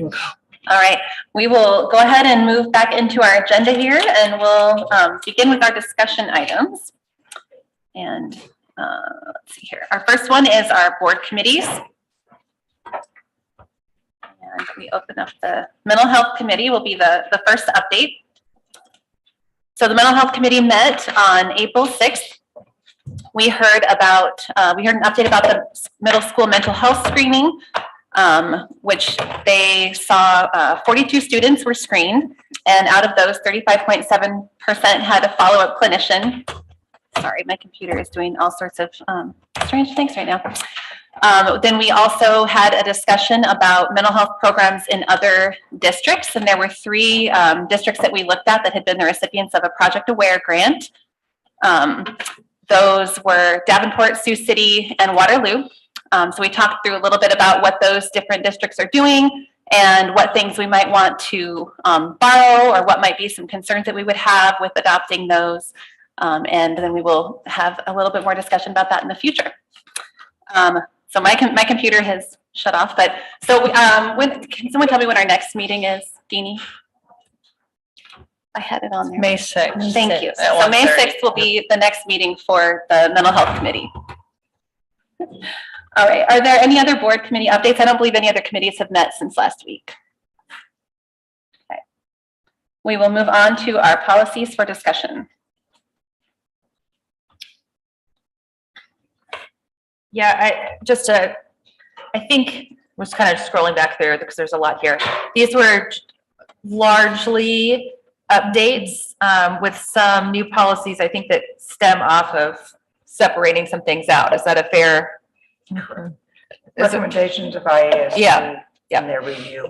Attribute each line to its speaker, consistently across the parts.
Speaker 1: All right, we will go ahead and move back into our agenda here, and we'll begin with our discussion items. And let's see here. Our first one is our board committees. And we open up the mental health committee will be the first update. So the mental health committee met on April 6th. We heard an update about the middle school mental health screening, which they saw 42 students were screened, and out of those, 35.7% had a follow-up clinician. Sorry, my computer is doing all sorts of strange things right now. Then we also had a discussion about mental health programs in other districts, and there were 3 districts that we looked at that had been the recipients of a Project Aware grant. Those were Davenport, Sioux City, and Waterloo. So we talked through a little bit about what those different districts are doing and what things we might want to borrow, or what might be some concerns that we would have with adopting those. And then we will have a little bit more discussion about that in the future. So my computer has shut off, but so can someone tell me when our next meeting is, Deanie? I had it on there.
Speaker 2: May 6th.
Speaker 1: Thank you. So May 6th will be the next meeting for the mental health committee. All right, are there any other board committee updates? I don't believe any other committees have met since last week. Okay. We will move on to our policies for discussion.
Speaker 2: Yeah, I think we're just kind of scrolling back there because there's a lot here. These were largely updates with some new policies, I think, that stem off of separating some things out. Is that a fair
Speaker 3: recommendations of ACSD?
Speaker 2: Yeah.
Speaker 3: In their review.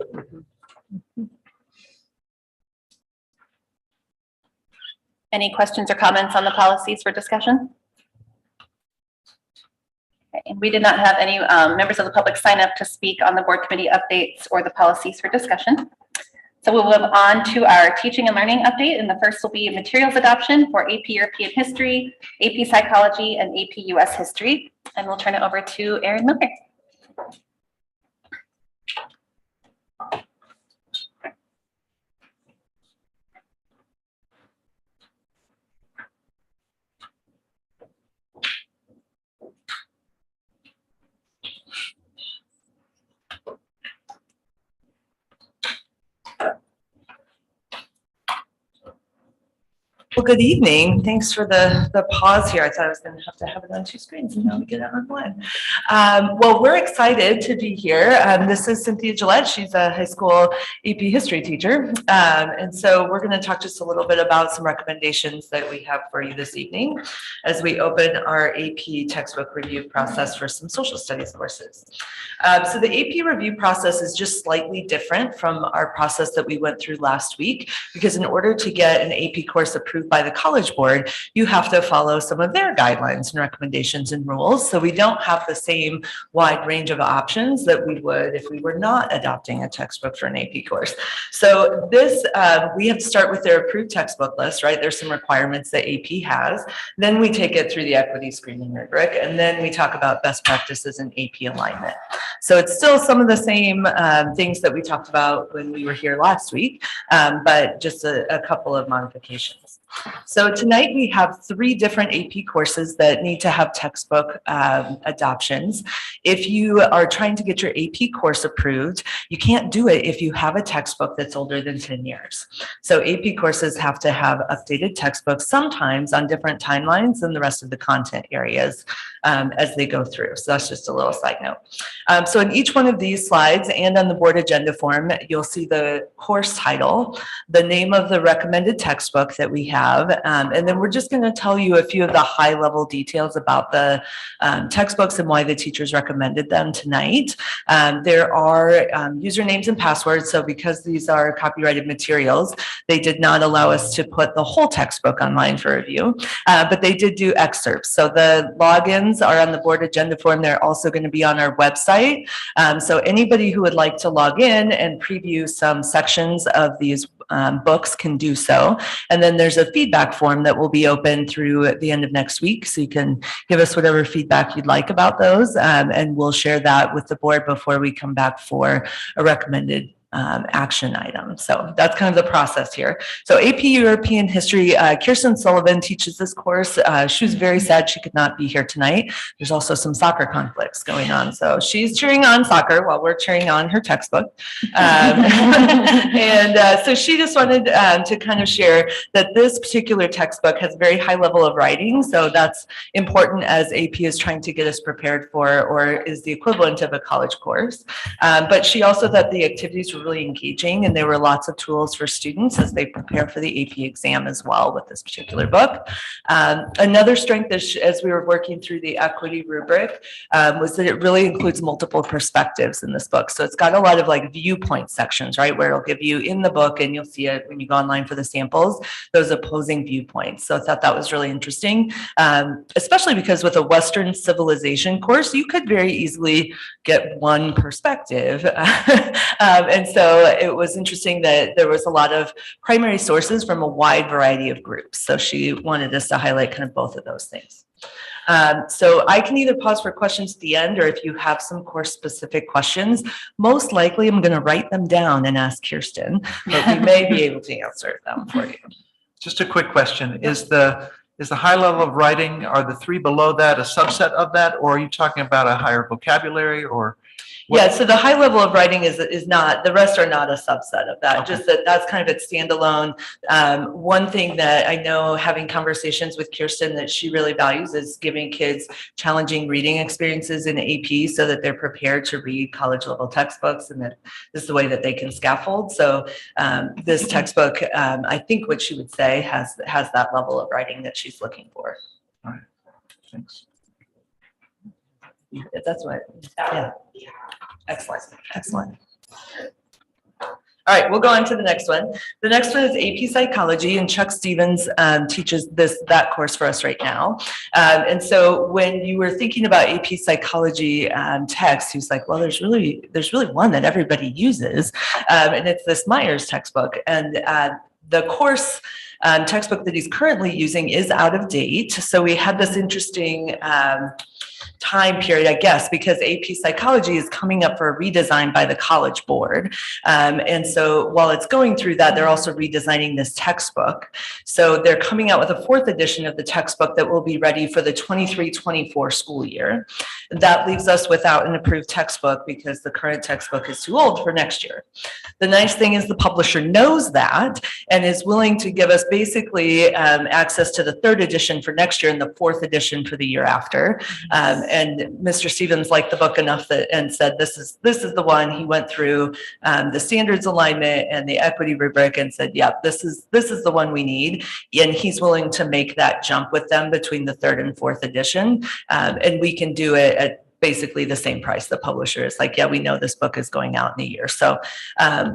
Speaker 1: Any questions or comments on the policies for discussion? Okay, and we did not have any members of the public sign up to speak on the board committee updates or the policies for discussion. So we'll move on to our teaching and learning update, and the first will be materials adoption for AP European History, AP Psychology, and AP US History. And we'll turn it over to Erin Miller.
Speaker 4: Well, good evening. Thanks for the pause here. I thought I was going to have it on 2 screens, and now we get it on 1. Well, we're excited to be here. This is Cynthia Gillette. She's a high school AP history teacher. And so we're going to talk just a little bit about some recommendations that we have for you this evening as we open our AP textbook review process for some social studies courses. So the AP review process is just slightly different from our process that we went through last week, because in order to get an AP course approved by the College Board, you have to follow some of their guidelines and recommendations and rules. So we don't have the same wide range of options that we would if we were not adopting a textbook for an AP course. So this, we have to start with their approved textbook list, right? There's some requirements that AP has. Then we take it through the equity screening rubric, and then we talk about best practices and AP alignment. So it's still some of the same things that we talked about when we were here last week, but just a couple of modifications. So tonight we have 3 different AP courses that need to have textbook adoptions. If you are trying to get your AP course approved, you can't do it if you have a textbook that's older than 10 years. So AP courses have to have updated textbooks, sometimes on different timelines than the rest of the content areas as they go through. So that's just a little side note. So in each one of these slides and on the board agenda form, you'll see the course title, the name of the recommended textbook that we have, and then we're just going to tell you a few of the high-level details about the textbooks and why the teachers recommended them tonight. There are usernames and passwords, so because these are copyrighted materials, they did not allow us to put the whole textbook online for review, but they did do excerpts. So the logins are on the board agenda form. They're also going to be on our website. So anybody who would like to log in and preview some sections of these books can do so. And then there's a feedback form that will be open through the end of next week. So you can give us whatever feedback you'd like about those, and we'll share that with the board before we come back for a recommended action item. So that's kind of the process here. So AP European History, Kirsten Sullivan teaches this course. She was very sad she could not be here tonight. There's also some soccer conflicts going on. So she's cheering on soccer while we're cheering on her textbook. So she just wanted to kind of share that this particular textbook has a very high level of writing. So that's important as AP is trying to get us prepared for, or is the equivalent of a college course. But she also thought the activities were really engaging, and there were lots of tools for students as they prepare for the AP exam as well with this particular book. Another strength as we were working through the equity rubric was that it really includes multiple perspectives in this book. So it's got a lot of like viewpoint sections, right, where it'll give you in the book, and you'll see it when you go online for the samples, those opposing viewpoints. So I thought that was really interesting, especially because with a Western civilization course, you could very easily get one perspective. And so it was interesting that there was a lot of primary sources from a wide variety of groups. So she wanted us to highlight kind of both of those things. So I can either pause for questions at the end, or if you have some course specific questions, most likely I'm going to write them down and ask Kirsten, but we may be able to answer them for you.
Speaker 5: Just a quick question. Is the high level of writing, are the three below that a subset of that, or are you talking about a higher vocabulary, or?
Speaker 4: Yeah, so the high level of writing is not, the rest are not a subset of that,
Speaker 5: Okay.
Speaker 4: just that's kind of its standalone. One thing that I know, having conversations with Kirsten, that she really values is giving kids challenging reading experiences in AP so that they're prepared to read college level textbooks, and that this is the way that they can scaffold. So this textbook, I think what she would say has that level of writing that she's looking for.
Speaker 5: All right, thanks.
Speaker 4: That's what, yeah. Excellent, excellent. All right, we'll go on to the next one. The next one is AP Psychology, and Chuck Stevens teaches that course for us right now. And so when you were thinking about AP Psychology text, he was like, well, there's really one that everybody uses, and it's this Myers textbook. And the course textbook that he's currently using is out of date. So we had this interesting time period, I guess, because AP Psychology is coming up for a redesign by the College Board. And so while it's going through that, they're also redesigning this textbook. So they're coming out with a 4th edition of the textbook that will be ready for the 23-24 school year. That leaves us without an approved textbook because the current textbook is too old for next year. The nice thing is the publisher knows that and is willing to give us basically access to the 3rd edition for next year and the 4th edition for the year after. And Mr. Stevens liked the book enough and said, this is the one. He went through the standards alignment and the equity rubric and said, yeah, this is the one we need. And he's willing to make that jump with them between the 3rd and 4th edition. And we can do it at basically the same price. The publisher is like, yeah, we know this book is going out in a year. So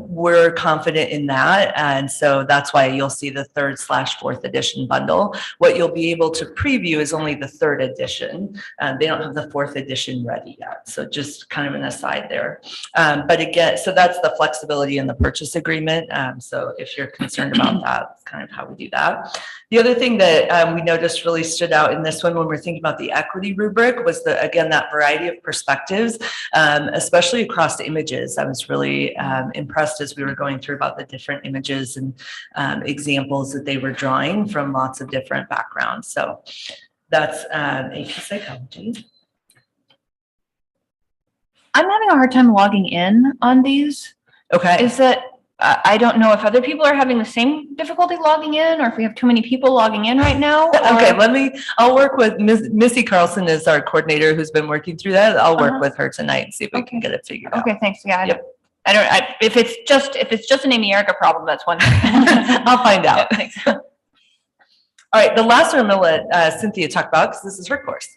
Speaker 4: we're confident in that. And so that's why you'll see the 3rd/4th edition bundle. What you'll be able to preview is only the 3rd edition. They don't have the 4th edition ready yet. So just kind of an aside there. But again, so that's the flexibility in the purchase agreement. So if you're concerned about that, that's kind of how we do that. The other thing that we noticed really stood out in this one when we're thinking about the equity rubric was again, that variety of perspectives, especially across images. I was really impressed as we were going through about the different images and examples that they were drawing from lots of different backgrounds. So that's AP Psychology.
Speaker 2: I'm having a hard time logging in on these.
Speaker 4: Okay.
Speaker 2: Is that, I don't know if other people are having the same difficulty logging in, or if we have too many people logging in right now.
Speaker 4: Okay, I'll work with Missy Carlson is our coordinator who's been working through that. I'll work with her tonight and see if we can get it figured out.
Speaker 2: Okay, thanks. Yeah.
Speaker 4: Yep.
Speaker 2: If it's just an Amy Erica problem, that's one thing.
Speaker 4: I'll find out.
Speaker 2: Yeah, thanks.
Speaker 4: All right, the last one I'm gonna let Cynthia talk about because this is her course.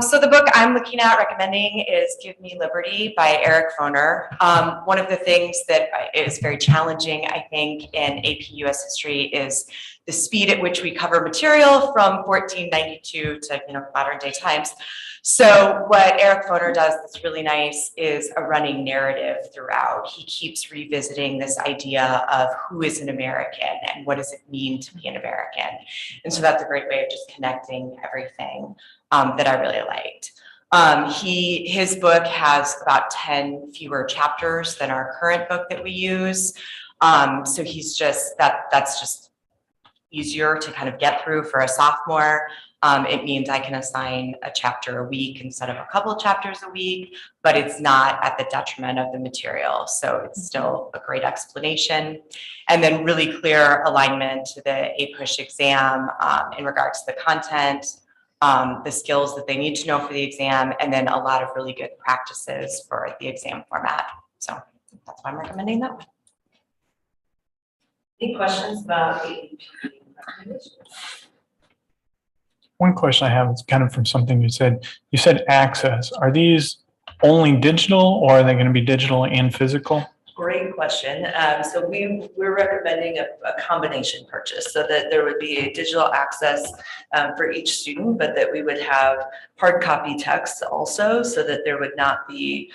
Speaker 6: So the book I'm looking at recommending is Give Me Liberty by Eric Foner. One of the things that is very challenging, I think, in AP US history is the speed at which we cover material from 1492 to modern day times. So what Eric Foner does that's really nice is a running narrative throughout. He keeps revisiting this idea of who is an American and what does it mean to be an American. And so that's a great way of just connecting everything that I really liked. His book has about 10 fewer chapters than our current book that we use. So he's just, that's just easier to kind of get through for a sophomore. It means I can assign a chapter a week instead of a couple of chapters a week, but it's not at the detriment of the material. So it's still a great explanation. And then really clear alignment to the APUSH exam in regards to the content, the skills that they need to know for the exam, and then a lot of really good practices for the exam format. So that's why I'm recommending that.
Speaker 4: Any questions about AEP?
Speaker 7: One question I have is kind of from something you said. You said access. Are these only digital or are they going to be digital and physical?
Speaker 4: Great question. So we're recommending a combination purchase so that there would be a digital access for each student, but that we would have hard copy text also so that there would not be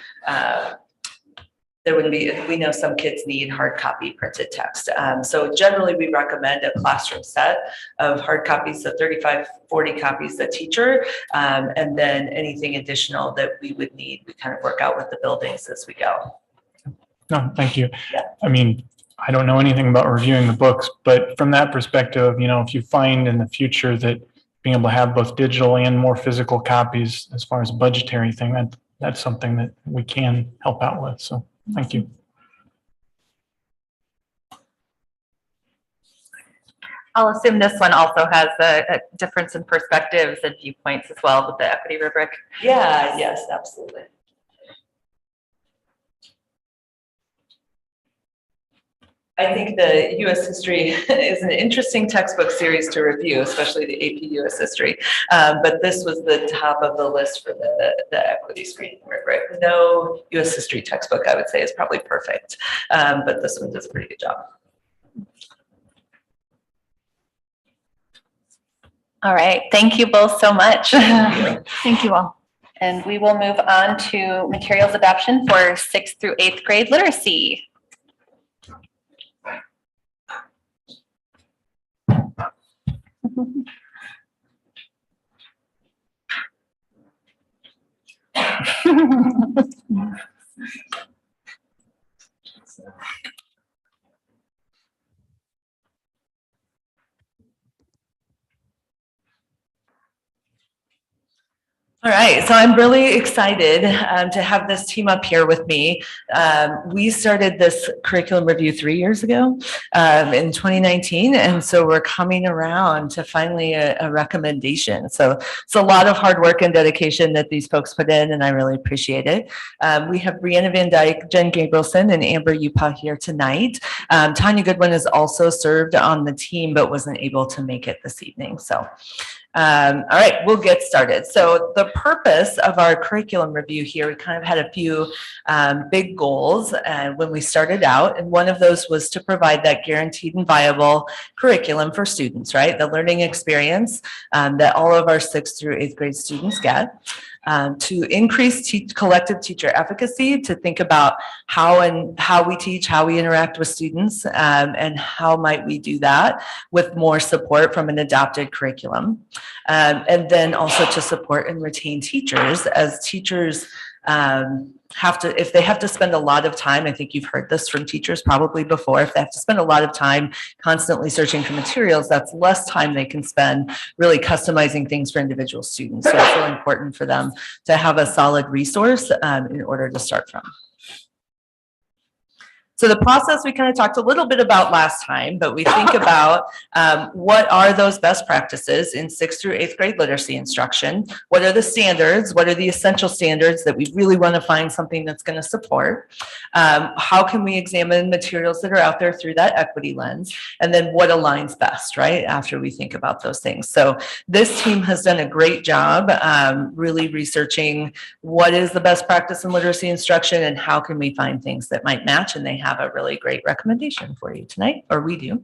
Speaker 4: there wouldn't be, we know some kids need hard copy printed text. So generally we recommend a classroom set of hard copies, so 35, 40 copies a teacher. And then anything additional that we would need, we kind of work out with the buildings as we go.
Speaker 7: No, thank you.
Speaker 4: Yeah.
Speaker 7: I mean, I don't know anything about reviewing the books, but from that perspective, you know, if you find in the future that being able to have both digital and more physical copies as far as a budgetary thing, that's something that we can help out with. So thank you.
Speaker 2: I'll assume this one also has a difference in perspectives and viewpoints as well with the equity rubric.
Speaker 4: Yeah, yes, absolutely. I think the U.S. history is an interesting textbook series to review, especially the AP U.S. history. But this was the top of the list for the equity screening rubric. No U.S. history textbook, I would say, is probably perfect. But this one does a pretty good job.
Speaker 1: All right, thank you both so much.
Speaker 2: Thank you all.
Speaker 1: And we will move on to materials adoption for 6th through 8th grade literacy.
Speaker 4: All right, so I'm really excited to have this team up here with me. We started this curriculum review 3 years ago in 2019, and so we're coming around to finally a recommendation. So it's a lot of hard work and dedication that these folks put in, and I really appreciate it. We have Brianna Van Dyke, Jen Gabrielson, and Amber Upa here tonight. Tanya Goodwin has also served on the team, but wasn't able to make it this evening. So. All right, we'll get started. So the purpose of our curriculum review here, we kind of had a few big goals when we started out, and one of those was to provide that guaranteed and viable curriculum for students, right? The learning experience that all of our 6th through 8th grade students get. To increase collective teacher efficacy, to think about how we teach, how we interact with students, and how might we do that with more support from an adopted curriculum. And then also to support and retain teachers, as teachers if they have to spend a lot of time, I think you've heard this from teachers probably before, if they have to spend a lot of time constantly searching for materials, that's less time they can spend really customizing things for individual students. So it's really important for them to have a solid resource in order to start from. So the process we kind of talked a little bit about last time, but we think about what are those best practices in 6th through 8th grade literacy instruction? What are the standards? What are the essential standards that we really want to find something that's going to support? How can we examine materials that are out there through that equity lens? And then what aligns best, right? After we think about those things. So this team has done a great job really researching what is the best practice in literacy instruction and how can we find things that might match, and they have a really great recommendation for you tonight, or we do.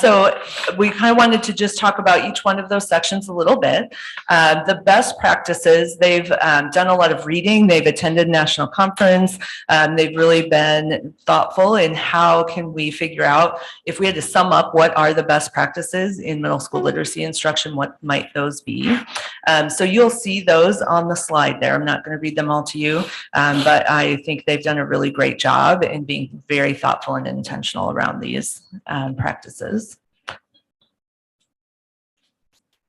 Speaker 4: So we kind of wanted to just talk about each one of those sections a little bit. The best practices, they've done a lot of reading, they've attended national conference, they've really been thoughtful in how can we figure out, if we had to sum up what are the best practices in middle school literacy instruction, what might those be? So you'll see those on the slide there. I'm not going to read them all to you, but I think they've done a really great job in being very thoughtful and intentional around these practices.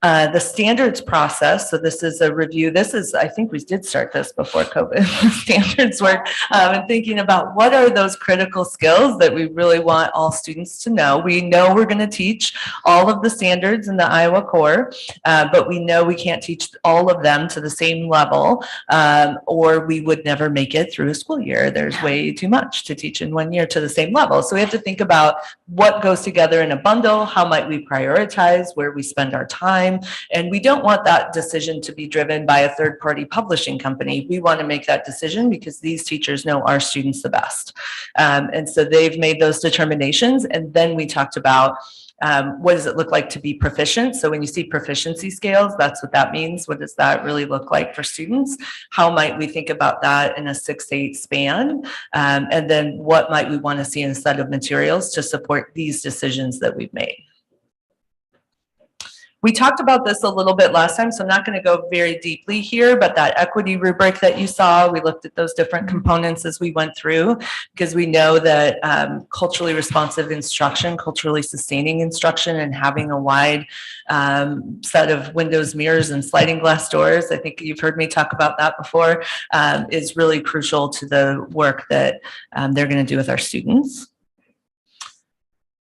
Speaker 4: The standards process, so this is a review. This is, I think we did start this before COVID, standards work, and thinking about what are those critical skills that we really want all students to know. We know we're going to teach all of the standards in the Iowa core, but we know we can't teach all of them to the same level, or we would never make it through a school year. There's way too much to teach in 1 year to the same level. So we have to think about what goes together in a bundle, how might we prioritize, where we spend our time. And we don't want that decision to be driven by a third-party publishing company. We want to make that decision because these teachers know our students the best. And so they've made those determinations. And then we talked about what does it look like to be proficient? So when you see proficiency scales, that's what that means. What does that really look like for students? How might we think about that in a 6-8 span? And then what might we want to see in a set of materials to support these decisions that we've made? We talked about this a little bit last time, so I'm not going to go very deeply here, but that equity rubric that you saw, we looked at those different components as we went through, because we know that culturally responsive instruction, culturally sustaining instruction, and having a wide set of windows, mirrors, and sliding glass doors, I think you've heard me talk about that before, is really crucial to the work that they're going to do with our students.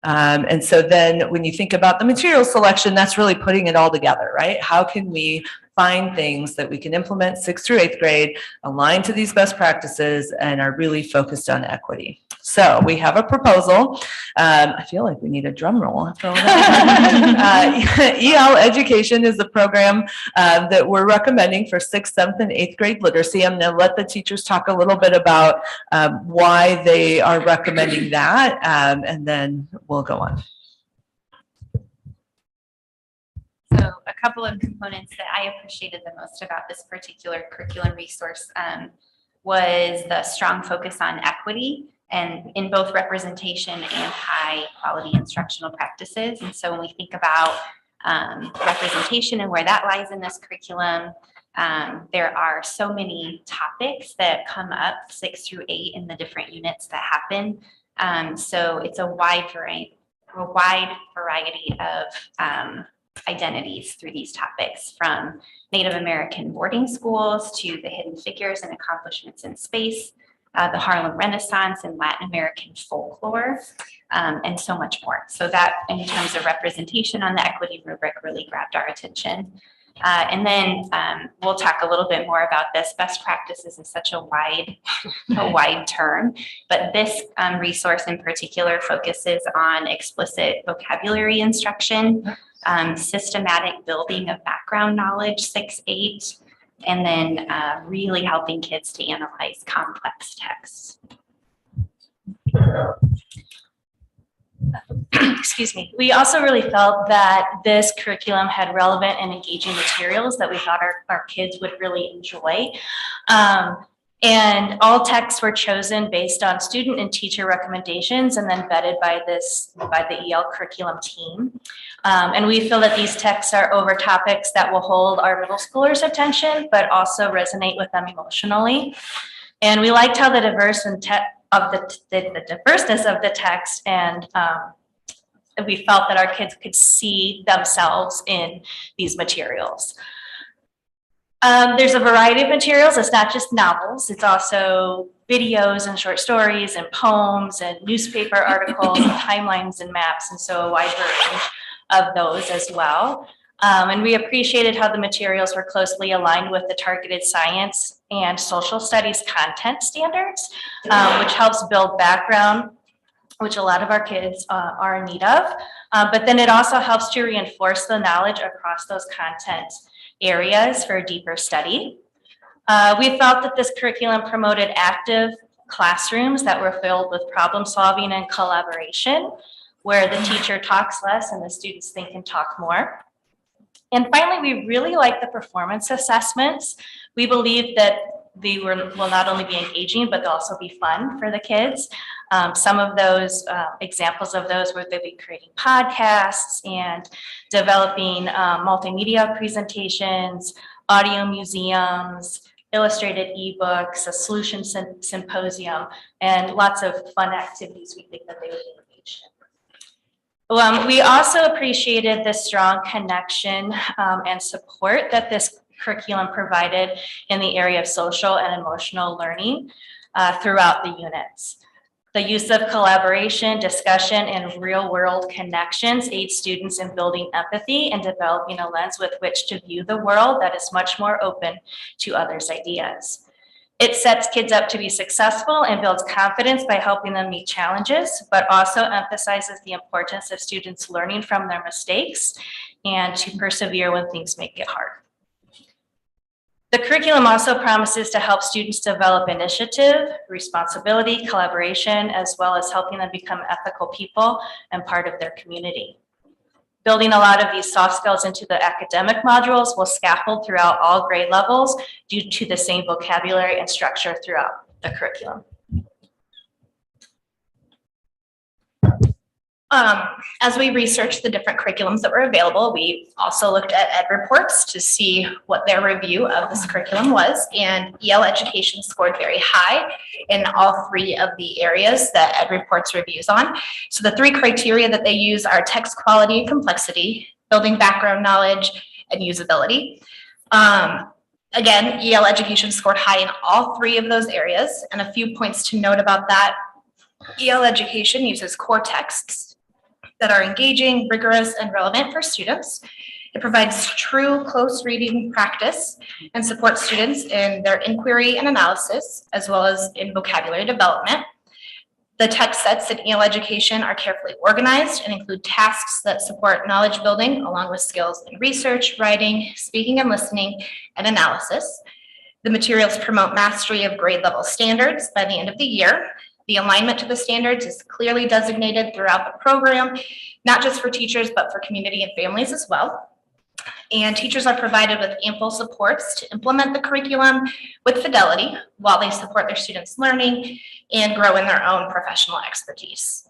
Speaker 4: And so then when you think about the material selection, that's really putting it all together, right? How can we find things that we can implement 6th through 8th grade, align to these best practices, and are really focused on equity? So we have a proposal. I feel like we need a drum roll after all that. EL Education is the program that we're recommending for 6th, 7th, and 8th grade literacy. I'm going to let the teachers talk a little bit about why they are recommending that, and then we'll go on.
Speaker 8: So a couple of components that I appreciated the most about this particular curriculum resource was the strong focus on equity and in both representation and high quality instructional practices. And so when we think about representation and where that lies in this curriculum, there are so many topics that come up 6 through 8 in the different units that happen. So it's a wide variety of identities through these topics, from Native American boarding schools to the hidden figures and accomplishments in space, the Harlem Renaissance and Latin American folklore, and so much more. So that, in terms of representation on the equity rubric, really grabbed our attention. And then we'll talk a little bit more about this. Best practices is such a wide term, but this resource in particular focuses on explicit vocabulary instruction, systematic building of background knowledge, 6-8, and then really helping kids to analyze complex texts.
Speaker 9: Excuse me. We also really felt that this curriculum had relevant and engaging materials that we thought our kids would really enjoy. And all texts were chosen based on student and teacher recommendations and then vetted by the EL curriculum team. And we feel that these texts are over topics that will hold our middle schoolers' attention, but also resonate with them emotionally. And we liked how the diverseness of the text, and we felt that our kids could see themselves in these materials. There's a variety of materials. It's not just novels. It's also videos and short stories and poems and newspaper articles and timelines and maps, and so a wide range of those as well. And we appreciated how the materials were closely aligned with the targeted science and social studies content standards, which helps build background, which a lot of our kids are in need of. But then it also helps to reinforce the knowledge across those content areas for deeper study. We felt that this curriculum promoted active classrooms that were filled with problem solving and collaboration. where the teacher talks less and the students think and talk more. And finally, we really like the performance assessments. We believe that they will not only be engaging, but they'll also be fun for the kids. Some of those examples of those where they'll be creating podcasts and developing multimedia presentations, audio museums, illustrated ebooks, a solution symposium, and lots of fun activities we think that they would be engaged in. We also appreciated the strong connection and support that this curriculum provided in the area of social and emotional learning throughout the units. The use of collaboration, discussion, and real-world connections aid students in building empathy and developing a lens with which to view the world that is much more open to others' ideas. It sets kids up to be successful and builds confidence by helping them meet challenges, but also emphasizes the importance of students learning from their mistakes and to persevere when things make it hard. The curriculum also promises to help students develop initiative, responsibility, collaboration, as well as helping them become ethical people and part of their community. Building a lot of these soft skills into the academic modules will scaffold throughout all grade levels due to the same vocabulary and structure throughout the curriculum. As we researched the different curriculums that were available, we also looked at ed reports to see what their review of this curriculum was, and EL Education scored very high in all three of the areas that ed reports reviews on. So the three criteria that they use are text quality and complexity, building background knowledge, and usability. Again, EL Education scored high in all three of those areas, and a few points to note about that. EL Education uses core texts that are engaging, rigorous, and relevant for students. It provides true close reading practice and supports students in their inquiry and analysis, as well as in vocabulary development. The text sets in EL Education are carefully organized and include tasks that support knowledge building, along with skills in research, writing, speaking and listening, and analysis. The materials promote mastery of grade level standards by the end of the year. The alignment to the standards is clearly designated throughout the program, not just for teachers, but for community and families as well. And teachers are provided with ample supports to implement the curriculum with fidelity while they support their students' learning and grow in their own professional expertise.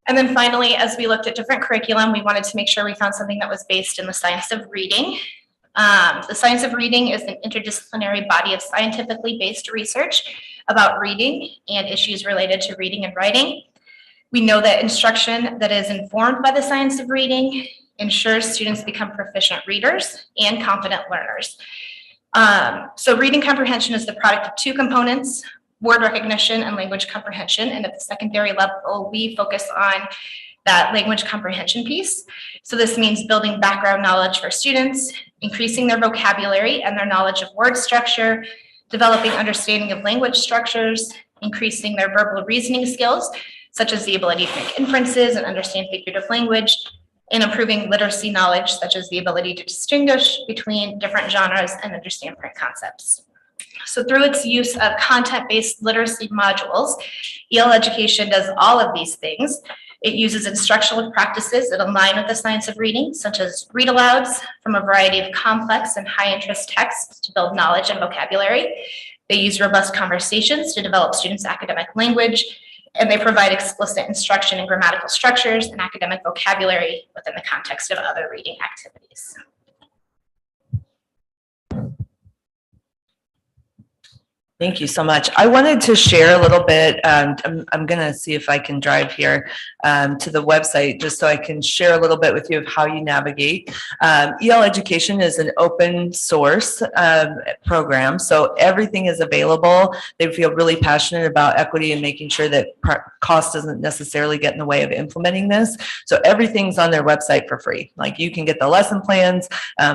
Speaker 9: And then finally, as we looked at different curriculum, we wanted to make sure we found something that was based in the science of reading. The science of reading is an interdisciplinary body of scientifically based research about reading and issues related to reading and writing. We know that instruction that is informed by the science of reading ensures students become proficient readers and confident learners. So reading comprehension is the product of two components, word recognition and language comprehension. And at the secondary level, we focus on that language comprehension piece. So this means building background knowledge for students, increasing their vocabulary and their knowledge of word structure, developing understanding of language structures, increasing their verbal reasoning skills, such as the ability to make inferences and understand figurative language, and improving literacy knowledge, such as the ability to distinguish between different genres and understand print concepts. So through its use of content-based literacy modules, EL Education does all of these things. It uses instructional practices that align with the science of reading, such as read-alouds from a variety of complex and high-interest texts to build knowledge and vocabulary. They use robust conversations to develop students' academic language, and they provide explicit instruction in grammatical structures and academic vocabulary within the context of other reading activities.
Speaker 4: Thank you so much. I wanted to share a little bit. I'm going to see if I can drive here to the website just so I can share a little bit with you of how you navigate. EL Education is an open source program, so everything is available. They feel really passionate about equity and making sure that cost doesn't necessarily get in the way of implementing this. So everything's on their website for free. Like you can get the lesson plans.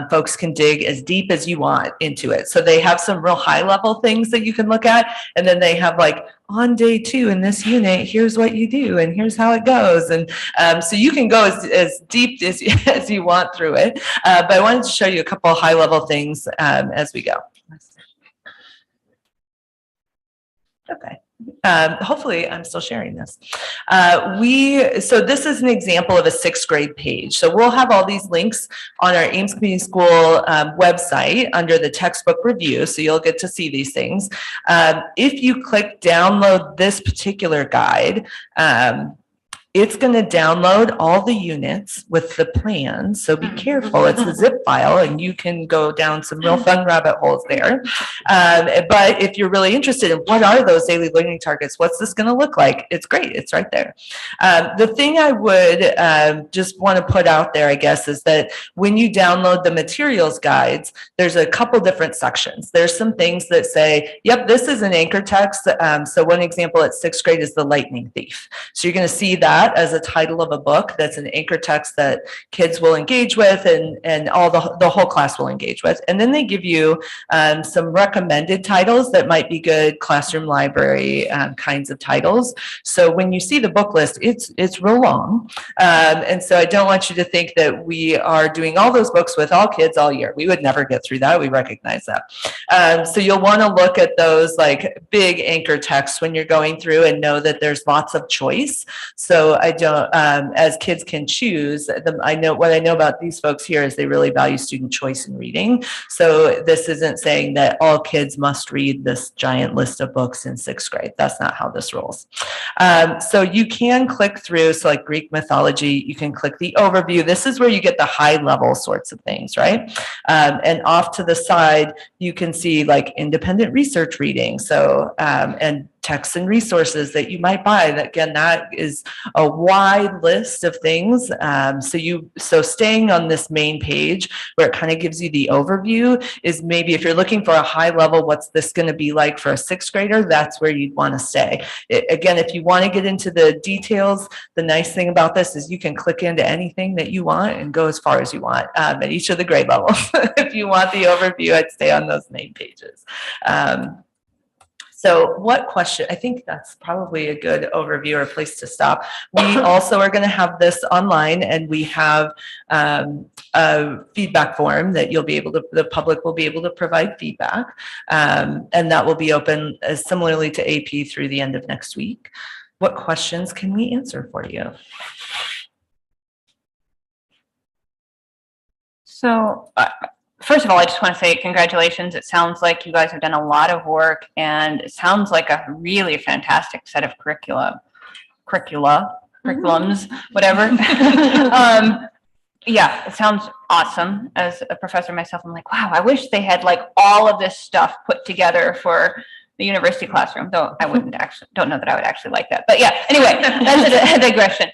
Speaker 4: Folks can dig as deep as you want into it. So they have some real high level things that you can look at, and then they have like on day 2 in this unit, here's what you do and here's how it goes, and so you can go as deep as you want through it, but I wanted to show you a couple high level things as we go. Okay. Hopefully I'm still sharing this. So this is an example of a 6th grade page. So we'll have all these links on our Ames Community School website under the textbook review. So you'll get to see these things. If you click download this particular guide, it's going to download all the units with the plans. So be careful. It's a zip file and you can go down some real fun rabbit holes there. But if you're really interested in what are those daily learning targets, what's this going to look like? It's great. It's right there. The thing I would just want to put out there, I guess, is that when you download the materials guides, there's a couple different sections. There's some things that say, yep, this is an anchor text. So one example at 6th grade is the lightning thief. So you're going to see that as a title of a book that's an anchor text that kids will engage with and all the whole class will engage with. And then they give you some recommended titles that might be good classroom library kinds of titles. So when you see the book list, it's real long. And so I don't want you to think that we are doing all those books with all kids all year. We would never get through that. We recognize that. So you'll want to look at those like big anchor texts when you're going through and know that there's lots of choice. So I don't, as kids can choose, I know what I know about these folks here is they really value student choice in reading. So this isn't saying that all kids must read this giant list of books in 6th grade. That's not how this rolls. So you can click through, so like Greek mythology, you can click the overview. This is where you get the high level sorts of things, right? And off to the side, you can see like independent research reading. So, and texts and resources that you might buy. That, again, that is a wide list of things. So staying on this main page where it kind of gives you the overview is maybe if you're looking for a high level, what's this going to be like for a 6th grader? That's where you'd want to stay. Again, if you want to get into the details, the nice thing about this is you can click into anything that you want and go as far as you want at each of the grade levels. If you want the overview, I'd stay on those main pages. So what question, I think that's probably a good overview or a place to stop. We also are going to have this online and we have a feedback form that you'll be able to, the public will be able to provide feedback. And that will be open similarly to AP through the end of next week. What questions can we answer for you?
Speaker 1: So first of all, I just want to say congratulations. It sounds like you guys have done a lot of work and it sounds like a really fantastic set of curriculums, whatever. Yeah, it sounds awesome. As a professor myself, I'm like, wow, I wish they had like all of this stuff put together for the university classroom, though I wouldn't actually, don't know that I would actually like that. But yeah, anyway, that's a digression.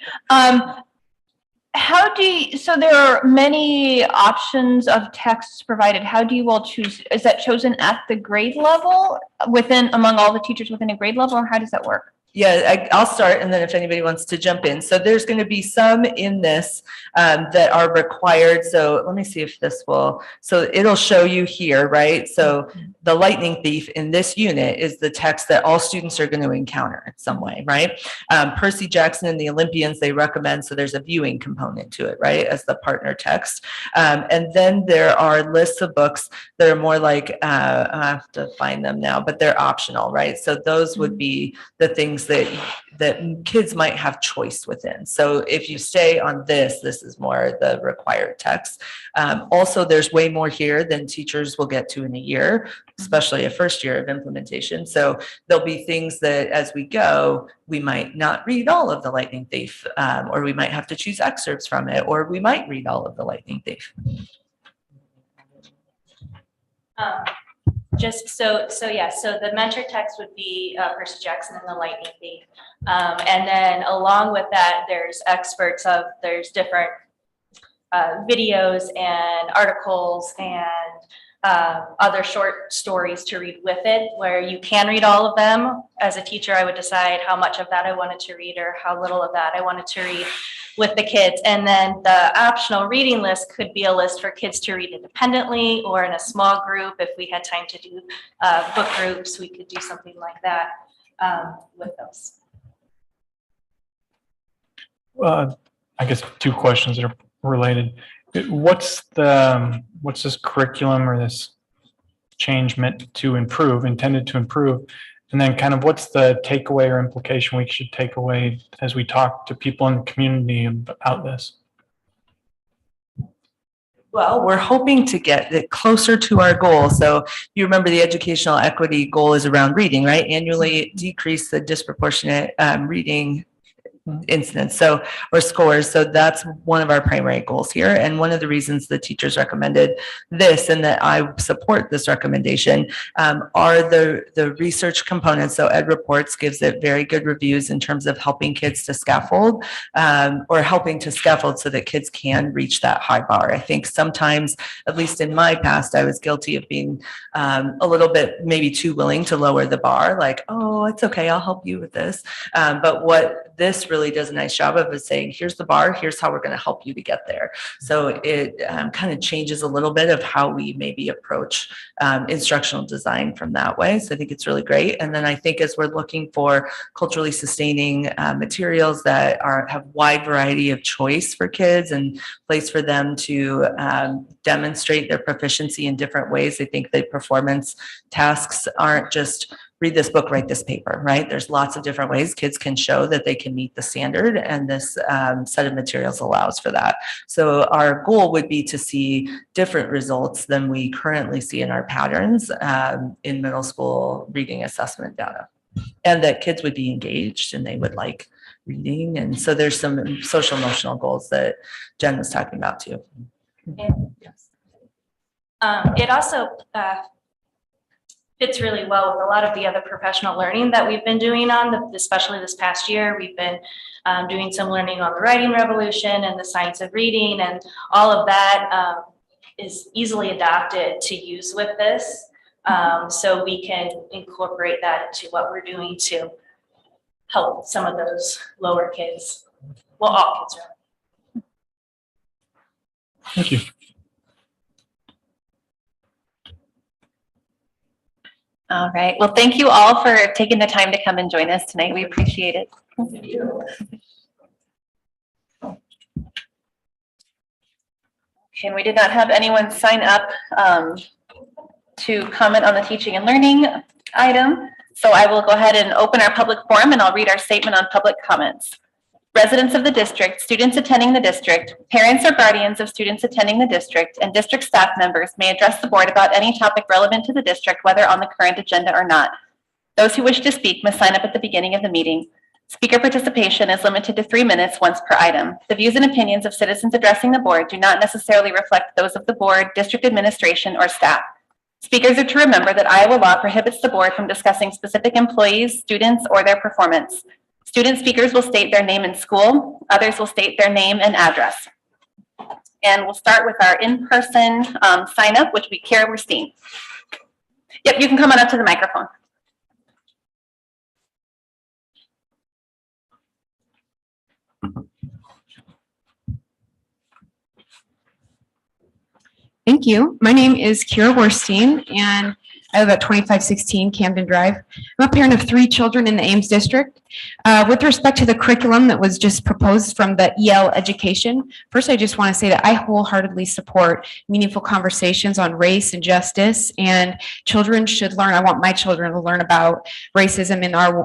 Speaker 1: How do you, so there are many options of texts provided. How do you all choose? Is that chosen at the grade level among all the teachers within a grade level, or how does that work?
Speaker 4: Yeah, I'll start, and then if anybody wants to jump in. So there's going to be some in this that are required. So let me see if this will, so it'll show you here, right? So the lightning thief in this unit is the text that all students are going to encounter in some way, right? Percy Jackson and the Olympians, they recommend, so there's a viewing component to it, right, as the partner text. And then there are lists of books that are more like, I have to find them now, but they're optional, right? So those would be the things that kids might have choice within. So if you stay on this is more the required text. Also, there's way more here than teachers will get to in a year, especially a first year of implementation. So there'll be things that as we go, we might not read all of the Lightning Thief, or we might have to choose excerpts from it, or we might read all of the Lightning Thief.
Speaker 9: So the mentor text would be Percy Jackson and the Lightning Thief. And then along with that, there's there's different videos and articles and other short stories to read with it, where you can read all of them. As a teacher, I would decide how much of that I wanted to read or how little of that I wanted to read with the kids. And then the optional reading list could be a list for kids to read independently or in a small group. If we had time to do book groups, we could do something like that with those.
Speaker 7: I guess 2 questions that are related. What's this curriculum or this change intended to improve? And then kind of what's the takeaway or implication we should take away as we talk to people in the community about this?
Speaker 4: Well, we're hoping to get it closer to our goal. So you remember the educational equity goal is around reading, right? Annually decrease the disproportionate reading incidents, so, or scores. So that's one of our primary goals here. And one of the reasons the teachers recommended this and that I support this recommendation are the research components. So Ed Reports gives it very good reviews in terms of helping kids to scaffold or helping to scaffold so that kids can reach that high bar. I think sometimes, at least in my past, I was guilty of being a little bit maybe too willing to lower the bar, like, oh, it's okay, I'll help you with this. But what this really does a nice job of is saying, here's the bar, here's how we're going to help you to get there. So it kind of changes a little bit of how we maybe approach instructional design from that way. So I think it's really great. And then I think as we're looking for culturally sustaining materials that have wide variety of choice for kids and place for them to demonstrate their proficiency in different ways, I think the performance tasks aren't just read this book, write this paper, right? There's lots of different ways kids can show that they can meet the standard, and this set of materials allows for that. So our goal would be to see different results than we currently see in our patterns in middle school reading assessment data, and that kids would be engaged and they would like reading. And so there's some social emotional goals that Jen was talking about too. Yes.
Speaker 9: It also fits really well with a lot of the other professional learning that we've been doing especially this past year. We've been doing some learning on the writing revolution and the science of reading, and all of that is easily adapted to use with this. So we can incorporate that into what we're doing to help some of those lower kids. Well, all kids really.
Speaker 7: Thank you.
Speaker 1: All right. Well, thank you all for taking the time to come and join us tonight. We appreciate it.
Speaker 4: Thank you.
Speaker 1: Okay, and we did not have anyone sign up to comment on the teaching and learning item. So I will go ahead and open our public forum, and I'll read our statement on public comments. Residents of the district, students attending the district, parents or guardians of students attending the district, and district staff members may address the board about any topic relevant to the district, whether on the current agenda or not. Those who wish to speak must sign up at the beginning of the meeting. Speaker participation is limited to 3 minutes once per item. The views and opinions of citizens addressing the board do not necessarily reflect those of the board, district administration, or staff. Speakers are to remember that Iowa law prohibits the board from discussing specific employees, students, or their performance. Student speakers will state their name and school. Others will state their name and address. And we'll start with our in-person sign up, which will be Kara Werstein. Yep, you can come on up to the microphone.
Speaker 10: Thank you. My name is Kira Werstein, and I live at 2516 Camden Drive. I'm a parent of 3 children in the Ames district. With respect to the curriculum that was just proposed from the EL education, first I just want to say that I wholeheartedly support meaningful conversations on race and justice, and children should learn. I want my children to learn about racism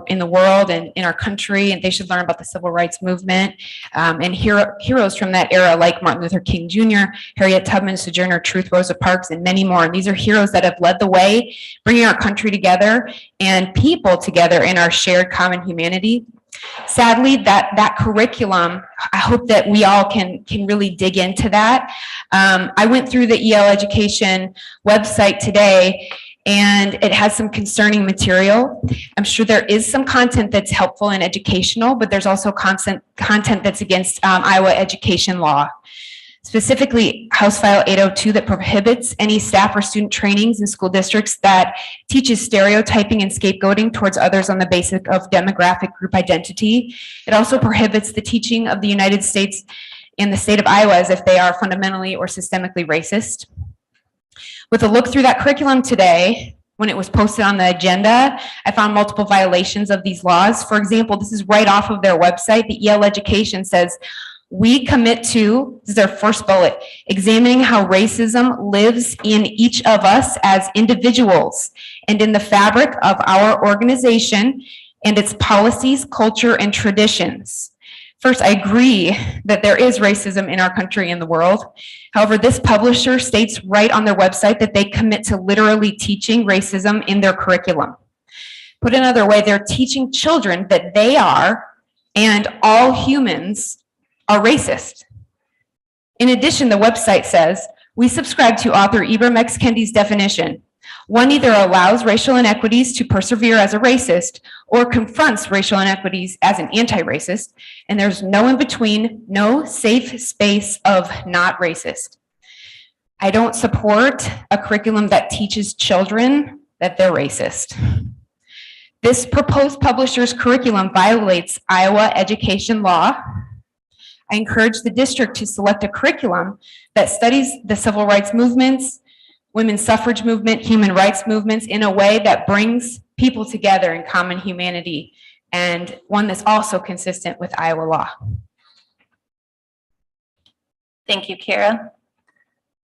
Speaker 10: in the world and in our country, and they should learn about the civil rights movement and heroes from that era like Martin Luther King Jr., Harriet Tubman, Sojourner Truth, Rosa Parks, and many more. And these are heroes that have led the way, bringing our country together and people together in our shared common humanity. Sadly, that curriculum, I hope that we all can really dig into that. I went through the EL education website today, and it has some concerning material. I'm sure there is some content that's helpful and educational, but there's also content that's against Iowa education law. Specifically, House File 802 that prohibits any staff or student trainings in school districts that teaches stereotyping and scapegoating towards others on the basis of demographic group identity. It also prohibits the teaching of the United States and the state of Iowa as if they are fundamentally or systemically racist. With a look through that curriculum today, when it was posted on the agenda, I found multiple violations of these laws. For example, this is right off of their website. The EL education says, We commit to, this is our first bullet, examining how racism lives in each of us as individuals and in the fabric of our organization and its policies, culture, and traditions. First, I agree that there is racism in our country and the world. However, this publisher states right on their website that they commit to literally teaching racism in their curriculum. Put another way, they're teaching children that they are, and all humans are racist. In addition, the website says, we subscribe to author Ibram X. Kendi's definition. One either allows racial inequities to persevere as a racist or confronts racial inequities as an anti-racist, and there's no in between, no safe space of not racist. I don't support a curriculum that teaches children that they're racist. This proposed publisher's curriculum violates Iowa education law. I encourage the district to select a curriculum that studies the civil rights movements, women's suffrage movement, human rights movements in a way that brings people together in common humanity, and one that's also consistent with Iowa law.
Speaker 1: Thank you, Kara.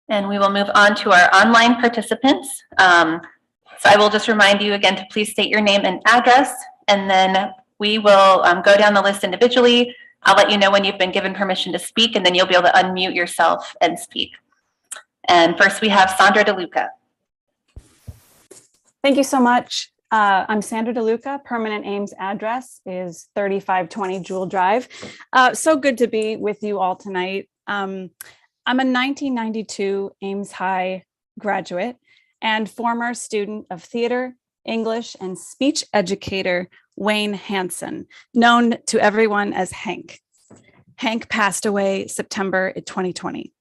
Speaker 1: And we will move on to our online participants. So I will just remind you again to please state your name and address, and then we will go down the list individually. I'll let you know when you've been given permission to speak, and then you'll be able to unmute yourself and speak. And first we have Sandra DeLuca.
Speaker 11: Thank you so much. I'm Sandra DeLuca. Permanent Ames address is 3520 Jewel Drive. So good to be with you all tonight. I'm a 1992 Ames High graduate and former student of theater, English, and speech educator Wayne Hansen, known to everyone as Hank. Hank passed away September 2020.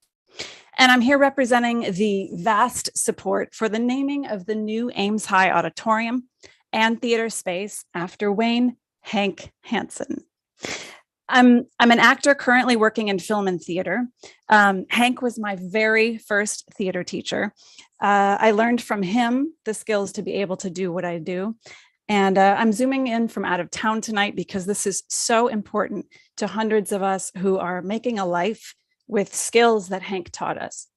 Speaker 11: And I'm here representing the vast support for the naming of the new Ames High Auditorium and theater space after Wayne Hank Hansen. I'm an actor currently working in film and theater. Hank was my very first theater teacher. I learned from him the skills to be able to do what I do. And I'm zooming in from out of town tonight because this is so important to hundreds of us who are making a life with skills that Hank taught us.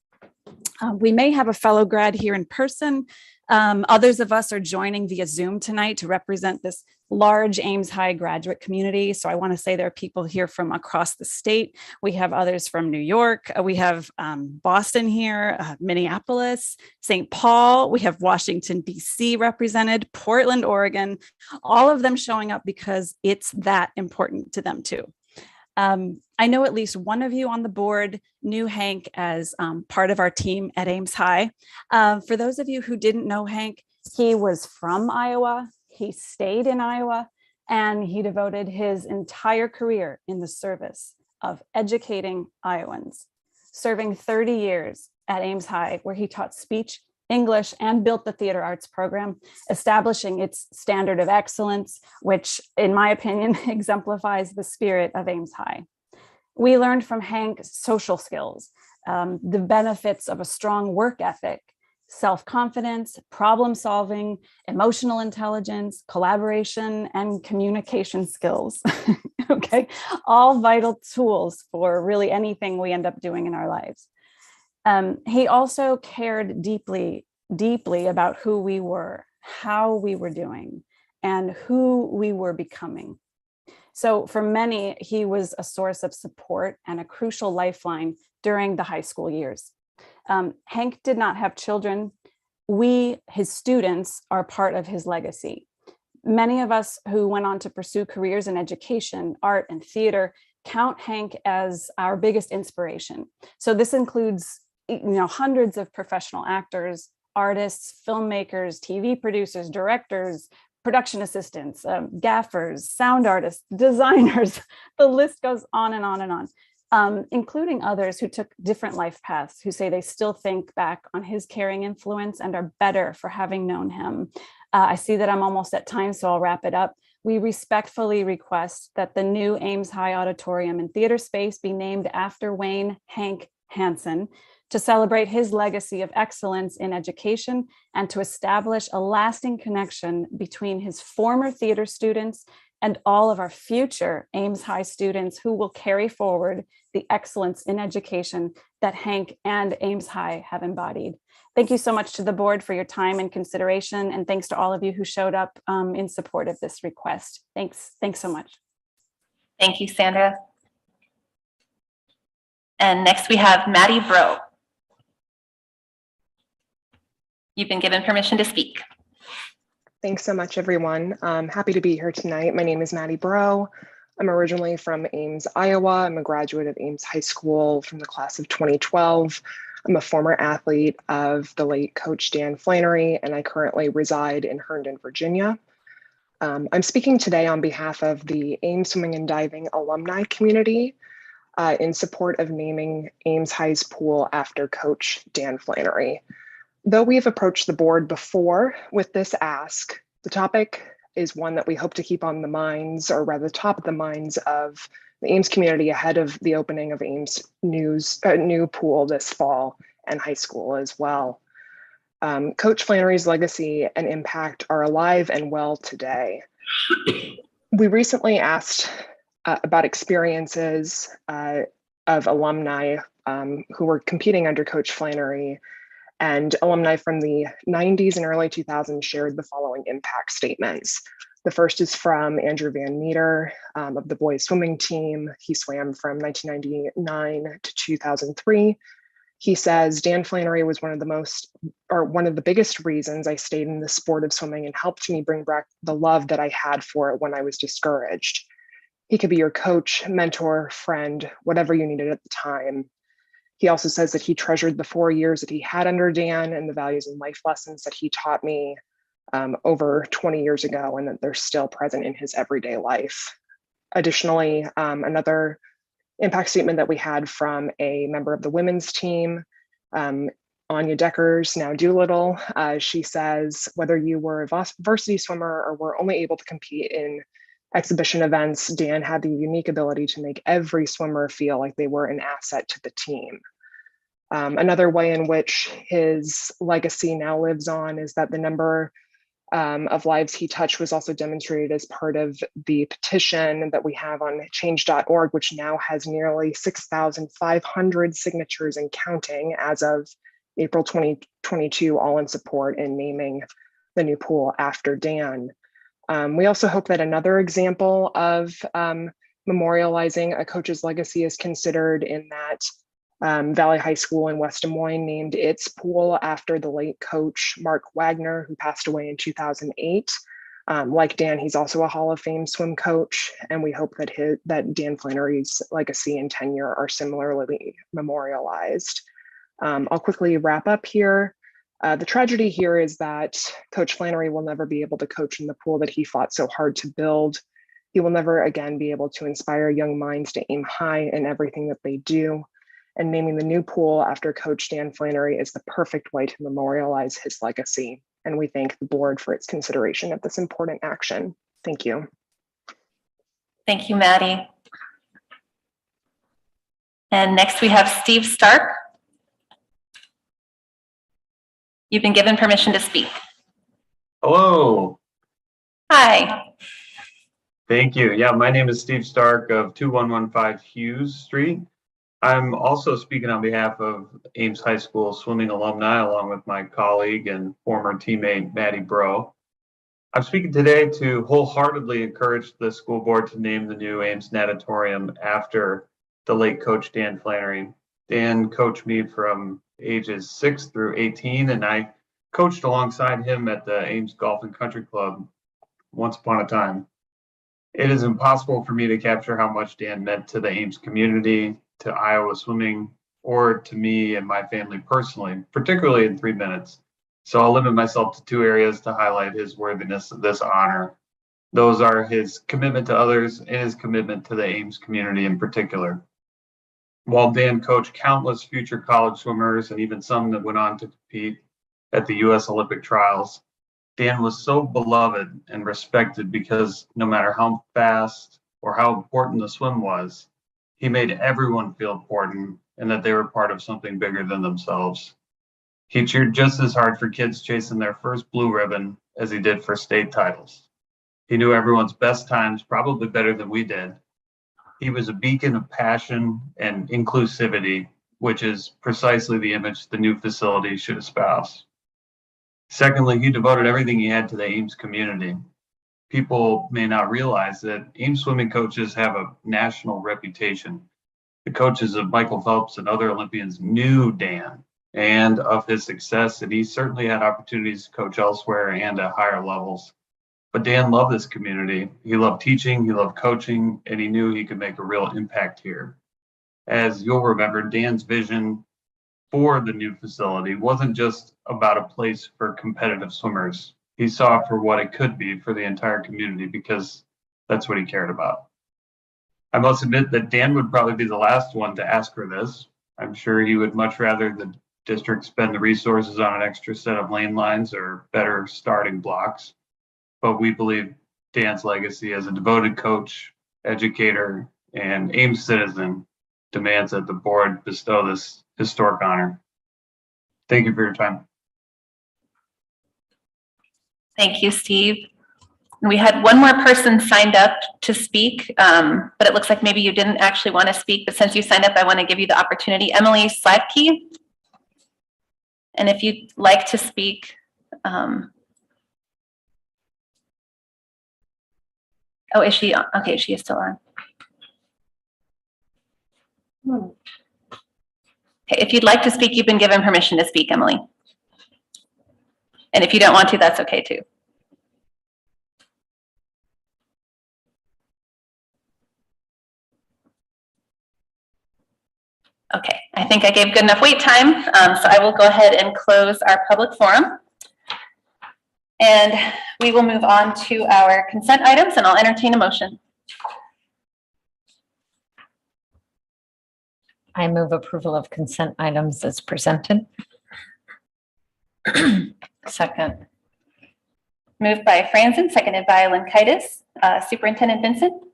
Speaker 11: We may have a fellow grad here in person. Others of us are joining via Zoom tonight to represent this large Ames High graduate community. So I want to say there are people here from across the state. We have others from New York. We have Boston here, Minneapolis, St. Paul. We have Washington, D.C. represented, Portland, Oregon, all of them showing up because it's that important to them too. I know at least one of you on the board knew Hank as part of our team at Ames High. For those of you who didn't know Hank, he was from Iowa, he stayed in Iowa, and he devoted his entire career in the service of educating Iowans, serving 30 years at Ames High, where he taught speech, English, and built the theater arts program, establishing its standard of excellence, which, in my opinion, exemplifies the spirit of Ames High. We learned from Hank social skills, the benefits of a strong work ethic, self-confidence, problem solving, emotional intelligence, collaboration, and communication skills. Okay, all vital tools for really anything we end up doing in our lives. He also cared deeply about who we were, how we were doing, and who we were becoming. So for many, he was a source of support and a crucial lifeline during the high school years. Hank did not have children. We, his students, are part of his legacy. Many of us who went on to pursue careers in education, art, and theater count Hank as our biggest inspiration. So this includes hundreds of professional actors, artists, filmmakers, TV producers, directors, production assistants, gaffers, sound artists, designers. The list goes on and on and on, including others who took different life paths, who say they still think back on his caring influence and are better for having known him. I see that I'm almost at time, so I'll wrap it up. We respectfully request that the new Ames High Auditorium and Theater Space be named after Wayne Hank Hansen, to celebrate his legacy of excellence in education and to establish a lasting connection between his former theater students and all of our future Ames High students who will carry forward the excellence in education that Hank and Ames High have embodied. Thank you so much to the board for your time and consideration, and thanks to all of you who showed up in support of this request. Thanks so much.
Speaker 1: Thank you, Sandra. And next we have Maddie Bro. You've been given permission to speak.
Speaker 12: Thanks so much, everyone. I'm happy to be here tonight. My name is Maddie Bro. I'm originally from Ames, Iowa. I'm a graduate of Ames High School from the class of 2012. I'm a former athlete of the late Coach Dan Flannery, and I currently reside in Herndon, Virginia. I'm speaking today on behalf of the Ames Swimming and Diving alumni community in support of naming Ames High's pool after Coach Dan Flannery. Though we have approached the board before with this ask, the topic is one that we hope to keep on the minds, or rather top of the minds of the Ames community ahead of the opening of Ames' new pool this fall and high school as well. Coach Flannery's legacy and impact are alive and well today. We recently asked about experiences of alumni who were competing under Coach Flannery, and alumni from the 90s and early 2000s shared the following impact statements. The first is from Andrew Van Meter of the boys swimming team. He swam from 1999 to 2003. He says, Dan Flannery was one of the biggest reasons I stayed in the sport of swimming and helped me bring back the love that I had for it when I was discouraged. He could be your coach, mentor, friend, whatever you needed at the time. He also says that he treasured the 4 years that he had under Dan and the values and life lessons that he taught me over 20 years ago, and that they're still present in his everyday life. Additionally, another impact statement that we had from a member of the women's team, Anya Deckers, now Doolittle. She says, whether you were a varsity swimmer or were only able to compete in exhibition events, Dan had the unique ability to make every swimmer feel like they were an asset to the team. Another way in which his legacy now lives on is that the number of lives he touched was also demonstrated as part of the petition that we have on change.org, which now has nearly 6,500 signatures and counting as of April 2022, all in support in naming the new pool after Dan. We also hope that another example of memorializing a coach's legacy is considered, in that Valley High School in West Des Moines named its pool after the late coach Mark Wagner, who passed away in 2008. Like Dan, he's also a Hall of Fame swim coach, and we hope that Dan Flannery's legacy and tenure are similarly memorialized. I'll quickly wrap up here. The tragedy here is that Coach Flannery will never be able to coach in the pool that he fought so hard to build. He will never again be able to inspire young minds to aim high in everything that they do. And naming the new pool after Coach Dan Flannery is the perfect way to memorialize his legacy. And we thank the board for its consideration of this important action. Thank you.
Speaker 1: Thank you, Maddie. And next we have Steve Stark. You've been given permission to speak.
Speaker 13: Hello.
Speaker 1: Hi.
Speaker 13: Thank you. Yeah, my name is Steve Stark of 2115 Hughes Street. I'm also speaking on behalf of Ames High School swimming alumni, along with my colleague and former teammate, Maddie Bro. I'm speaking today to wholeheartedly encourage the school board to name the new Ames Natatorium after the late Coach Dan Flannery. Dan coached me from ages 6 through 18, and I coached alongside him at the Ames Golf and Country Club once upon a time. It is impossible for me to capture how much Dan meant to the Ames community, to Iowa swimming, or to me and my family personally, particularly in 3 minutes. So I'll limit myself to 2 areas to highlight his worthiness of this honor. Those are his commitment to others and his commitment to the Ames community in particular. While Dan coached countless future college swimmers and even some that went on to compete at the U.S. Olympic trials, Dan was so beloved and respected because no matter how fast or how important the swim was, he made everyone feel important and that they were part of something bigger than themselves. He cheered just as hard for kids chasing their first blue ribbon as he did for state titles. He knew everyone's best times probably better than we did. He was a beacon of passion and inclusivity, which is precisely the image the new facility should espouse. Secondly, he devoted everything he had to the Ames community. People may not realize that Ames swimming coaches have a national reputation. The coaches of Michael Phelps and other Olympians knew Dan and of his success, and he certainly had opportunities to coach elsewhere and at higher levels. But Dan loved this community. He loved teaching, he loved coaching, and he knew he could make a real impact here. As you'll remember, Dan's vision for the new facility wasn't just about a place for competitive swimmers. He saw it for what it could be for the entire community because that's what he cared about. I must admit that Dan would probably be the last one to ask for this. I'm sure he would much rather the district spend the resources on an extra set of lane lines or better starting blocks. But we believe Dan's legacy as a devoted coach, educator, and Ames citizen demands that the board bestow this historic honor. Thank you for your time.
Speaker 1: Thank you, Steve. We had one more person signed up to speak, but it looks like maybe you didn't actually want to speak, but since you signed up, I want to give you the opportunity. Emily Slavke. And if you'd like to speak, oh, is she on? Okay, she is still on. Okay, if you'd like to speak, you've been given permission to speak, Emily. And if you don't want to, that's okay too. Okay, I think I gave good enough wait time, so I will go ahead and close our public forum. And we will move on to our consent items, and I'll entertain a motion.
Speaker 14: I move approval of consent items as presented.
Speaker 1: Second. Moved by Franzen, seconded by Linkaitis. Superintendent Vincent?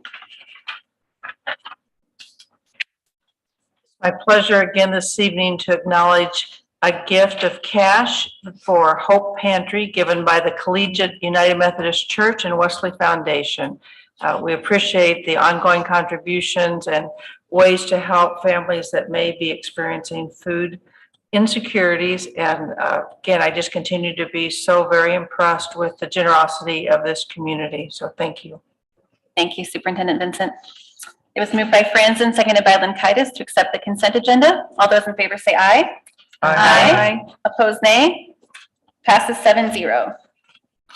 Speaker 3: My pleasure again this evening to acknowledge a gift of cash for Hope Pantry given by the Collegiate United Methodist Church and Wesley Foundation. We appreciate the ongoing contributions and ways to help families that may be experiencing food insecurities. And again, I just continue to be so very impressed with the generosity of this community. So thank you.
Speaker 1: Thank you, Superintendent Vincent. It was moved by Franzen, seconded by Linkaitis to accept the consent agenda. All those in favor say aye. Aye. Opposed, nay. Passes 7-0.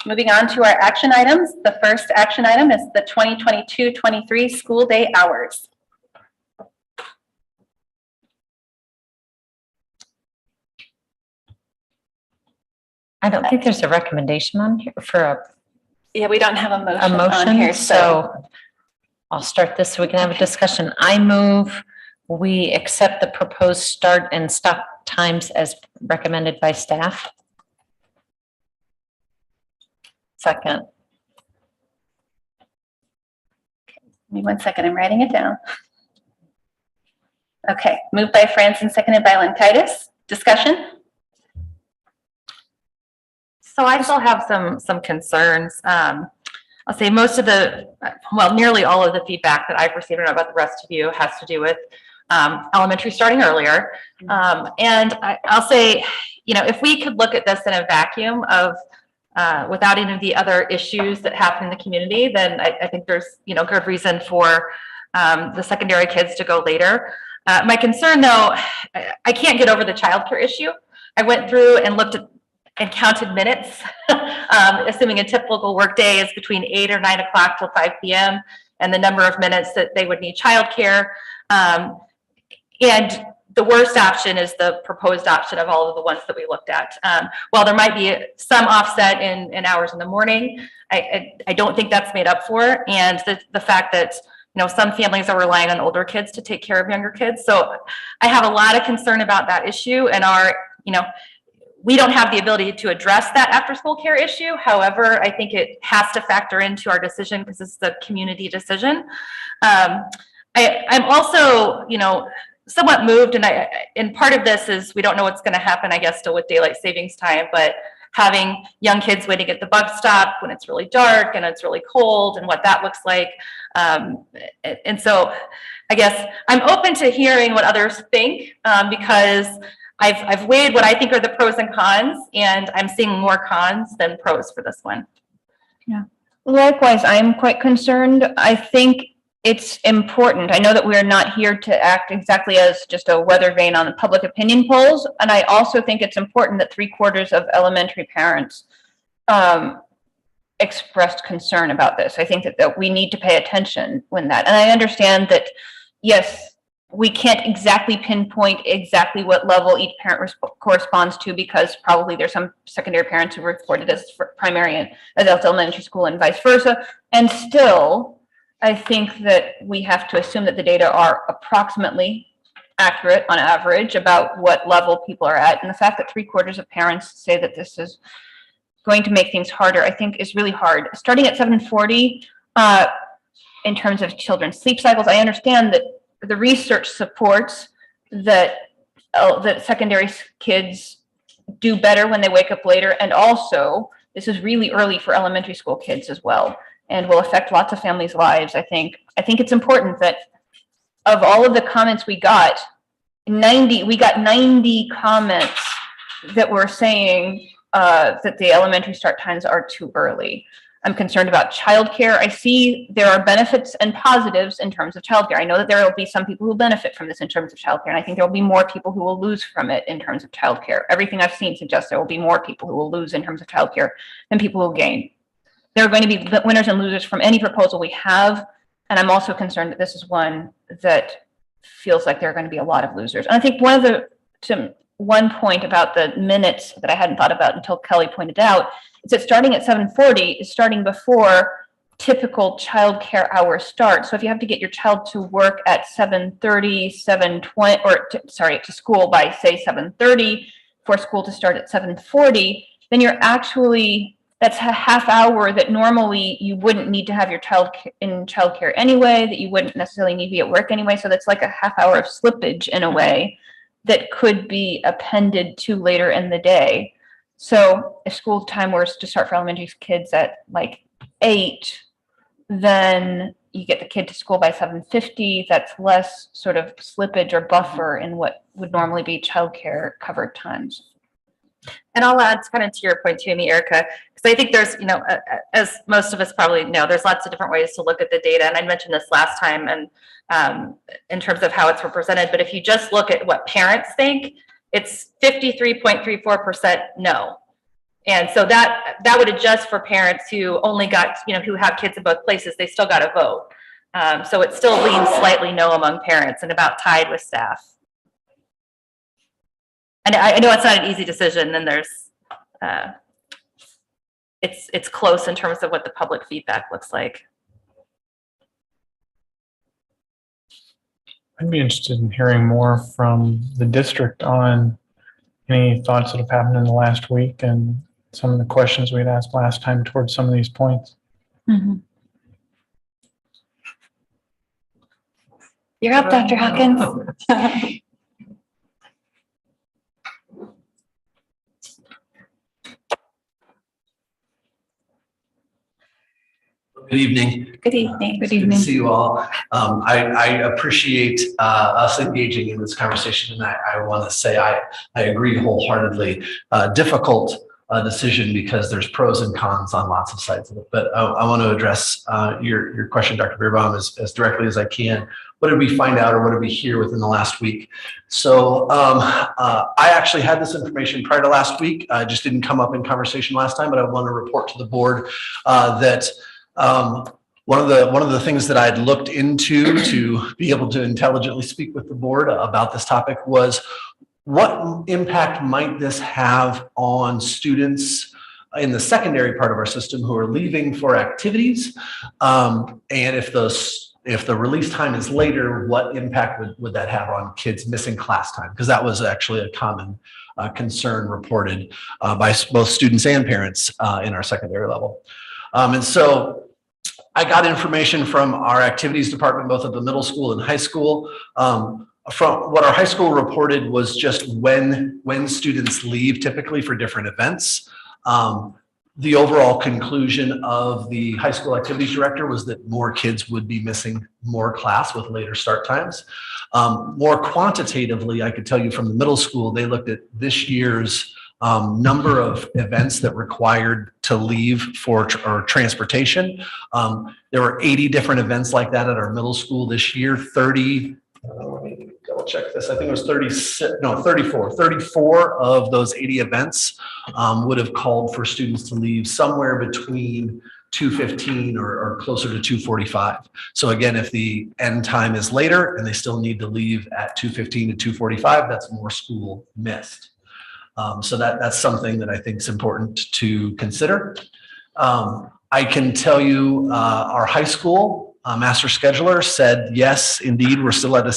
Speaker 1: Moving on to our action items. The first action item is the 2022-23 school day hours.
Speaker 14: I don't think there's a recommendation on here for
Speaker 1: Yeah, we don't have a
Speaker 14: a
Speaker 1: motion on here,
Speaker 14: motion, so I'll start this so we can have a discussion. I move we accept the proposed start and stop times as recommended by staff.
Speaker 1: Second. Give me 1 second, I'm writing it down. Okay, moved by Franzen, seconded by Linkaitis. Discussion?
Speaker 2: So I still have some concerns. I'll say most of the, well, nearly all of the feedback that I've received, I don't know about the rest of you, has to do with elementary starting earlier. And I'll say, you know, if we could look at this in a vacuum of without any of the other issues that happen in the community, then I think there's, you know, good reason for the secondary kids to go later. My concern though, I can't get over the childcare issue. I went through and looked at and counted minutes, assuming a typical workday is between 8 or 9 o'clock till 5 p.m. and the number of minutes that they would need childcare. And the worst option is the proposed option of all of the ones that we looked at. While there might be some offset in hours in the morning, I don't think that's made up for. And the fact that, you know, some families are relying on older kids to take care of younger kids. So I have a lot of concern about that issue, and you know, we don't have the ability to address that after school care issue. However, I think it has to factor into our decision because it's a community decision. I'm also, you know, somewhat moved, and part of this is we don't know what's going to happen, I guess, still with daylight savings time, but having young kids waiting at the bus stop when it's really dark and it's really cold and what that looks like. And so I guess I'm open to hearing what others think because I've weighed what I think are the pros and cons, and I'm seeing more cons than pros for this one.
Speaker 15: Yeah. Likewise, I'm quite concerned. I think it's important. I know that we're not here to act exactly as just a weather vane on the public opinion polls. And I also think it's important that 3/4 of elementary parents expressed concern about this. I think that we need to pay attention when that, and I understand that, yes, we can't exactly pinpoint exactly what level each parent corresponds to, because probably there's some secondary parents who reported as primary and adult elementary school and vice versa. And still, I think that we have to assume that the data are approximately accurate on average about what level people are at. And the fact that 3/4 of parents say that this is going to make things harder, I think is really hard. Starting at 7:40, in terms of children's sleep cycles, I understand that the research supports that that secondary kids do better when they wake up later. And also, this is really early for elementary school kids as well, and will affect lots of families' lives. I think it's important that of all of the comments we got 90 comments that were saying that the elementary start times are too early. I'm concerned about childcare. I see there are benefits and positives in terms of childcare. I know that there will be some people who benefit from this in terms of childcare, and I think there will be more people who will lose from it in terms of childcare. Everything I've seen suggests there will be more people who will lose in terms of childcare than people who gain. There are going to be winners and losers from any proposal we have, and I'm also concerned that this is one that feels like there are going to be a lot of losers. And I think one point about the minutes that I hadn't thought about until Kelly pointed out is that starting at 7:40 is starting before typical childcare hours start. So if you have to get your child to work at 7:30, 7:20, to school by say 7:30 for school to start at 7:40, then you're that's a half hour that normally you wouldn't need to have your child in childcare anyway, that you wouldn't necessarily need to be at work anyway. So that's like a half hour of slippage in a way that could be appended to later in the day. So if school time was to start for elementary kids at like 8, then you get the kid to school by 7:50. That's less sort of slippage or buffer in what would normally be childcare covered times.
Speaker 2: And I'll add kind of to your point too, Amy, Erica, because I think there's, as most of us probably know, there's lots of different ways to look at the data. And I mentioned this last time, and in terms of how it's represented. But if you just look at what parents think, it's 53.34% no. And so that would adjust for parents who only got, who have kids in both places, they still got to vote. So it still leans slightly no among parents and about tied with staff. And I know it's not an easy decision, and there's, it's close in terms of what the public feedback looks like.
Speaker 7: I'd be interested in hearing more from the district on any thoughts that have happened in the last week and some of the questions we had asked last time towards some of these points.
Speaker 2: Mm-hmm. You're up, Dr. Hawkins.
Speaker 16: Good evening.
Speaker 2: Good evening.
Speaker 16: Good to see you all. I appreciate us engaging in this conversation, and I want to say I agree wholeheartedly. Difficult decision because there's pros and cons on lots of sides of it. But I want to address your question, Dr. Beerbaum, as directly as I can. What did we find out, or what did we hear within the last week? So I actually had this information prior to last week. Just didn't come up in conversation last time, but I want to report to the board that one of the things that I had looked into to be able to intelligently speak with the board about this topic was, what impact might this have on students in the secondary part of our system who are leaving for activities? And if the release time is later, what impact would that have on kids missing class time? Because that was actually a common concern reported by both students and parents in our secondary level. And so I got information from our activities department, both at the middle school and high school. From what our high school reported was just when students leave typically for different events. The overall conclusion of the high school activities director was that more kids would be missing more class with later start times. More quantitatively, I could tell you from the middle school, they looked at this year's number of events that required to leave for or transportation. There were 80 different events like that at our middle school this year. 30, let me double check this. I think it was 34 of those 80 events would have called for students to leave somewhere between 2:15 or closer to 2:45. So again, if the end time is later and they still need to leave at 2:15 to 2:45, that's more school missed. So that's something that I think is important to consider. I can tell you our high school master scheduler said, yes, indeed, we're still at a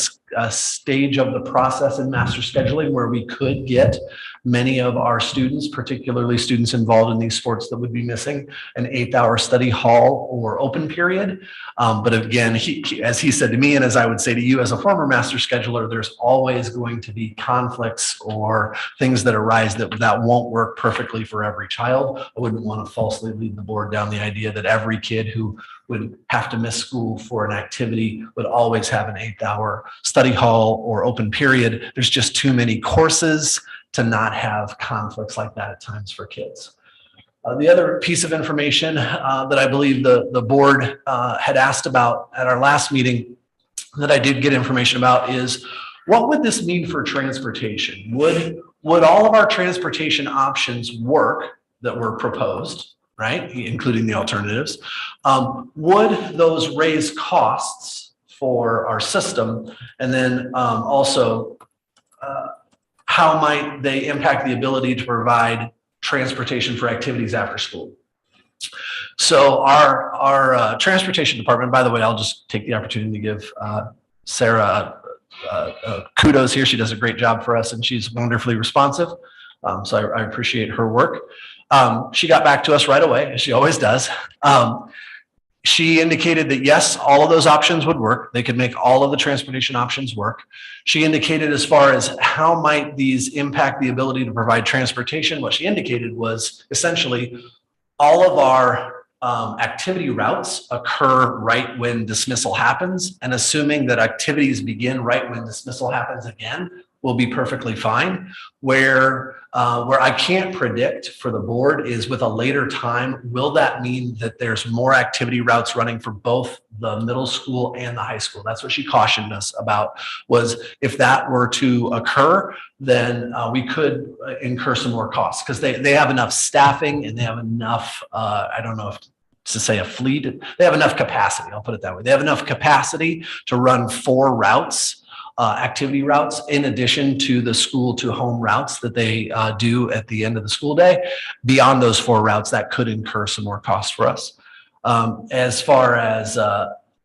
Speaker 16: stage of the process in master scheduling where we could get many of our students, particularly students involved in these sports that would be missing, an 8th-hour study hall or open period. But again, as he said to me, and as I would say to you as a former master scheduler, there's always going to be conflicts or things that arise that won't work perfectly for every child. I wouldn't want to falsely lead the board down the idea that every kid who would have to miss school for an activity would always have an 8th-hour study hall or open period. There's just too many courses to not have conflicts like that at times for kids. The other piece of information that I believe the board had asked about at our last meeting that I did get information about is, what would this mean for transportation? Would all of our transportation options work that were proposed, right, including the alternatives? Would those raise costs for our system? And then also, how might they impact the ability to provide transportation for activities after school? So our transportation department, by the way, I'll just take the opportunity to give Sarah kudos here. She does a great job for us and she's wonderfully responsive. So I appreciate her work. She got back to us right away, as she always does. She indicated that yes, all of those options would work. They could make all of the transportation options work. She indicated as far as how might these impact the ability to provide transportation, what she indicated was essentially all of our activity routes occur right when dismissal happens, and assuming that activities begin right when dismissal happens again, will be perfectly fine. Where I can't predict for the board is with a later time, will that mean that there's more activity routes running for both the middle school and the high school? That's what she cautioned us about, was if that were to occur, then we could incur some more costs because they have enough staffing and they have enough, I don't know if to say a fleet, they have enough capacity, I'll put it that way. They have enough capacity to run 4 routes, activity routes, in addition to the school to home routes that they do at the end of the school day. Beyond those 4 routes, that could incur some more costs for us. As far as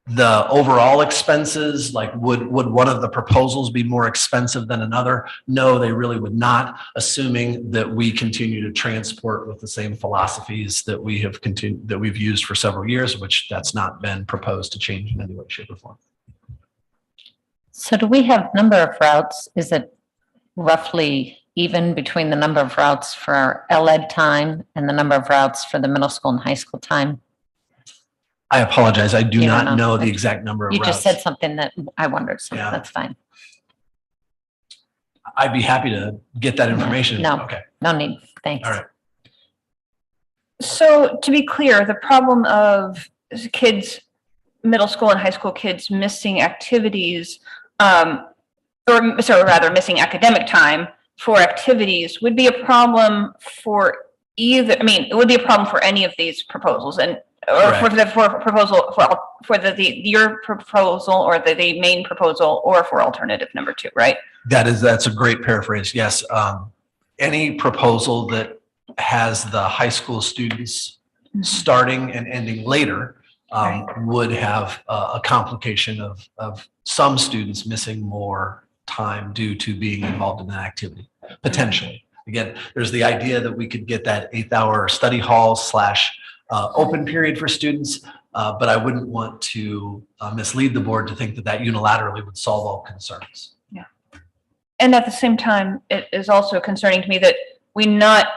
Speaker 16: the overall expenses, like would one of the proposals be more expensive than another? No, they really would not, assuming that we continue to transport with the same philosophies that we have continued, that we've used for several years, which that's not been proposed to change in any way, shape, or form.
Speaker 14: So do we have number of routes? Is it roughly even between the number of routes for our LED time and the number of routes for the middle school and high school time?
Speaker 16: I apologize. I do not know the exact number of routes.
Speaker 14: You just said something that I wondered, so
Speaker 16: Yeah.
Speaker 14: that's fine.
Speaker 16: I'd be happy to get that information.
Speaker 14: No,
Speaker 16: Okay.
Speaker 14: no need. Thanks.
Speaker 16: All right.
Speaker 15: So to be clear, the problem of kids, middle school and high school kids missing activities, or so rather missing academic time for activities would be a problem for either, I mean, it would be a problem for any of these proposals, and or for the proposal, well, for your proposal or the main proposal, or for alternative number 2, right?
Speaker 16: That's a great paraphrase. Yes. Any proposal that has the high school students starting and ending later would have a complication of some students missing more time due to being involved in that activity, potentially. Again, there's the idea that we could get that 8th-hour study hall / open period for students, but I wouldn't want to mislead the board to think that that unilaterally would solve all concerns.
Speaker 15: Yeah. And at the same time, it is also concerning to me that we not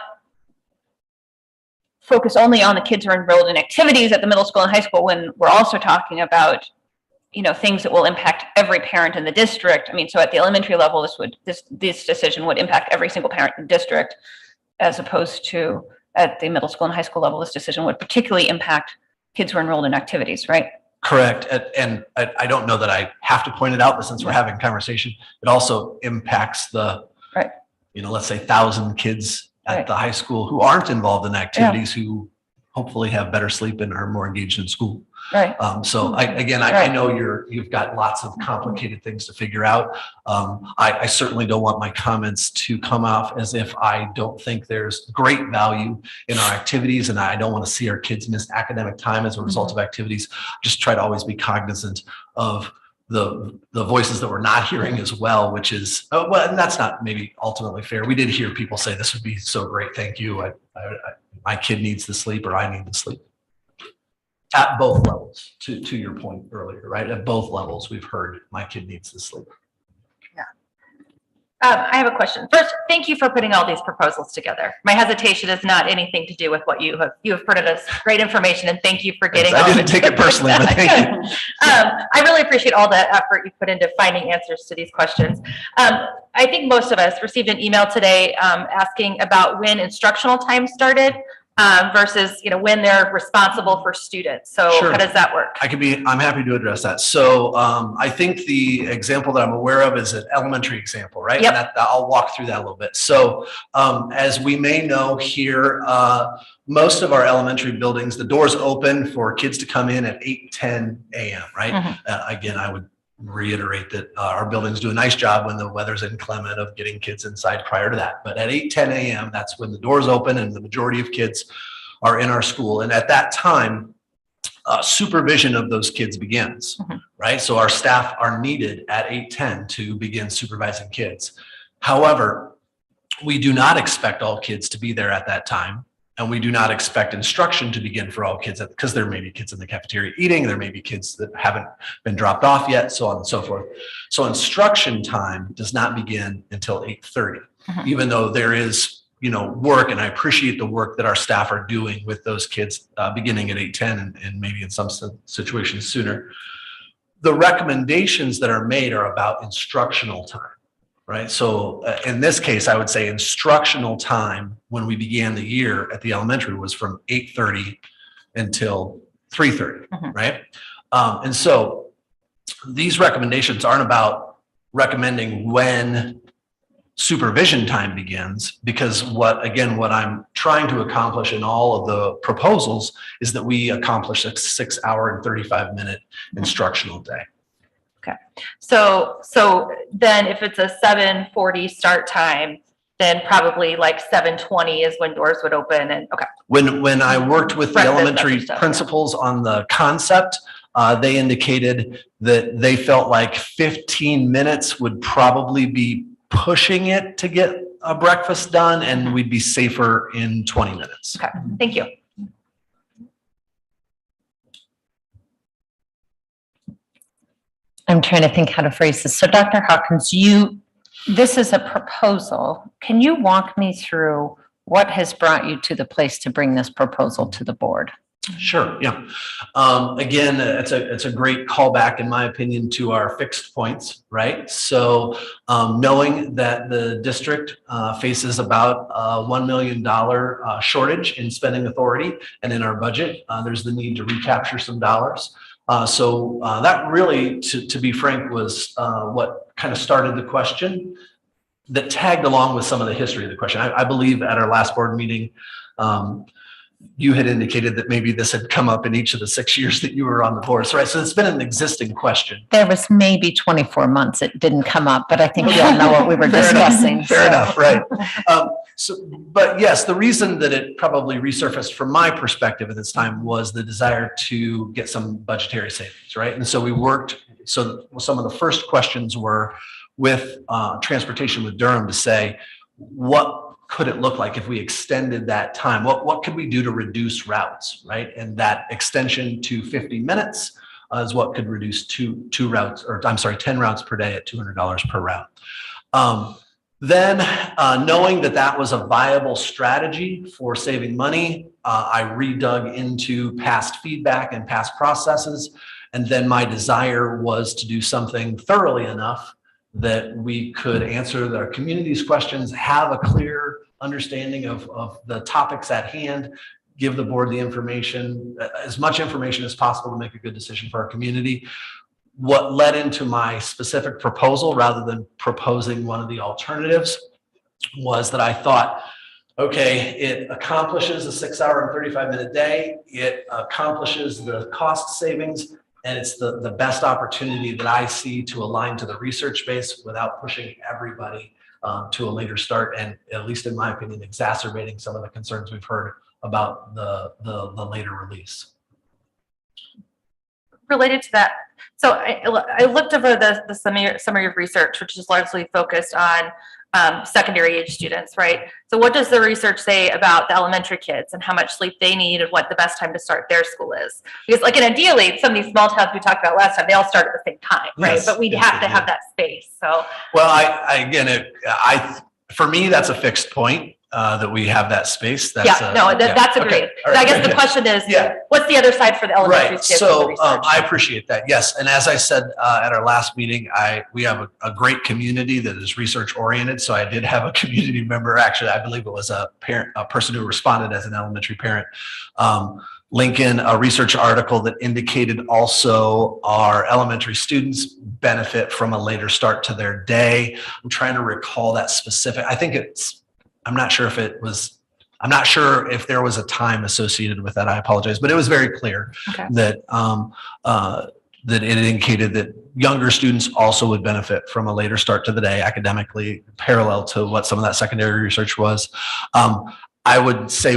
Speaker 15: focus only on the kids who are enrolled in activities at the middle school and high school when we're also talking about, things that will impact every parent in the district. I mean, so at the elementary level, this decision would impact every single parent in the district, as opposed to at the middle school and high school level, this decision would particularly impact kids who are enrolled in activities, right?
Speaker 16: Correct. And I don't know that I have to point it out, but since we're having a conversation, it also impacts the,
Speaker 15: right.
Speaker 16: Let's say 1,000 kids at the high school who aren't involved in activities, who hopefully have better sleep and are more engaged in school.
Speaker 15: Right.
Speaker 16: So I know you've got lots of complicated things to figure out. I certainly don't want my comments to come off as if I don't think there's great value in our activities, and I don't want to see our kids miss academic time as a result of activities. Just try to always be cognizant of the voices that we're not hearing as well, which is, and that's not maybe ultimately fair. We did hear people say this would be so great. Thank you. My kid needs to sleep, or I need to sleep. At both levels, to your point earlier, right? At both levels, we've heard my kid needs to sleep.
Speaker 2: Yeah. I have a question. First, thank you for putting all these proposals together. My hesitation is not anything to do with what you have put us great information, and thank you for getting.
Speaker 16: I didn't take it personally, but thank you.
Speaker 2: I really appreciate all the effort you put into finding answers to these questions. I think most of us received an email today asking about when instructional time started. Versus, when they're responsible for students. So
Speaker 16: Sure.
Speaker 2: How does that work?
Speaker 16: I'm happy to address that. So I think the example that I'm aware of is an elementary example, right?
Speaker 2: Yep.
Speaker 16: And I'll walk through that a little bit. So as we may know here, most of our elementary buildings, the doors open for kids to come in at 8:10 a.m., right? Again, I would reiterate that our buildings do a nice job when the weather's inclement of getting kids inside prior to that. But at 8:10 a.m., that's when the doors open and the majority of kids are in our school. And at that time, supervision of those kids begins, right? So our staff are needed at 8:10 to begin supervising kids. However, we do not expect all kids to be there at that time. And we do not expect instruction to begin for all kids because there may be kids in the cafeteria eating, there may be kids that haven't been dropped off yet, so on and so forth. So instruction time does not begin until 8:30, even though there is, work, and I appreciate the work that our staff are doing with those kids beginning at 8:10 and maybe in some situations sooner. The recommendations that are made are about instructional time. Right. So in this case, I would say instructional time when we began the year at the elementary was from 8:30 until 3:30. Right. And so these recommendations aren't about recommending when supervision time begins, because what I'm trying to accomplish in all of the proposals is that we accomplish a 6-hour and 35-minute instructional day.
Speaker 2: Okay. So then if it's a 7:40 start time, then probably like 7:20 is when doors would open and okay.
Speaker 16: When I worked with the
Speaker 2: Breakfast,
Speaker 16: elementary
Speaker 2: other stuff,
Speaker 16: principals on the concept, they indicated that they felt like 15 minutes would probably be pushing it to get a breakfast done, and we'd be safer in 20 minutes.
Speaker 2: Okay, thank you.
Speaker 14: I'm trying to think how to phrase this. So Dr. Hawkins, this is a proposal. Can you walk me through what has brought you to the place to bring this proposal to the board?
Speaker 16: Sure, yeah. Again, it's a great callback, in my opinion, to our fixed points, right? So knowing that the district faces about a $1 million shortage in spending authority, and in our budget, there's the need to recapture some dollars. So that really, to be frank, was what kind of started the question that tagged along with some of the history of the question. I believe at our last board meeting, you had indicated that maybe this had come up in each of the 6 years that you were on the board. So, right, so it's been an existing question.
Speaker 14: There was maybe 24 months it didn't come up, but I think we all know what we were discussing.
Speaker 16: Fair enough, right. But yes, the reason that it probably resurfaced from my perspective at this time was the desire to get some budgetary savings, right? And so we worked, so some of the first questions were with Transportation with Durham to say, what could it look like if we extended that time? What could we do to reduce routes, right? And that extension to 50 minutes is what could reduce 10 routes per day at $200 per route. Then knowing that was a viable strategy for saving money, I redug into past feedback and past processes. And then my desire was to do something thoroughly enough that we could answer the community's questions, have a clear understanding of the topics at hand, give the board the information, as much information as possible to make a good decision for our community. What led into my specific proposal, rather than proposing one of the alternatives, was that I thought, okay, it accomplishes a 6-hour and 35-minute day. It accomplishes the cost savings, and it's the best opportunity that I see to align to the research base without pushing everybody to a later start, and at least in my opinion, exacerbating some of the concerns we've heard about the later release.
Speaker 2: Related to that, so I looked over the summary of research, which is largely focused on secondary age students, right? So what does the research say about the elementary kids and how much sleep they need and what the best time to start their school is? Because like, and ideally, some of these small towns we talked about last time, they all start at the same time, right?
Speaker 16: Yes,
Speaker 2: But we'd have to have that space, so.
Speaker 16: Well, for me, that's a fixed point, that we have that space. That's
Speaker 2: that's agreed.
Speaker 16: Okay, all right.
Speaker 2: I guess the question is, what's the other side for the elementary
Speaker 16: Right.
Speaker 2: kids?
Speaker 16: So I appreciate that. Yes. And as I said at our last meeting, we have a great community that is research oriented. So I did have a community member, actually, I believe it was a parent, a person who responded as an elementary parent, link in a research article that indicated also our elementary students benefit from a later start to their day. I'm trying to recall that specific. I'm not sure if there was a time associated with that. I apologize, but it was very clear that that it indicated that younger students also would benefit from a later start to the day academically, parallel to what some of that secondary research was. I would say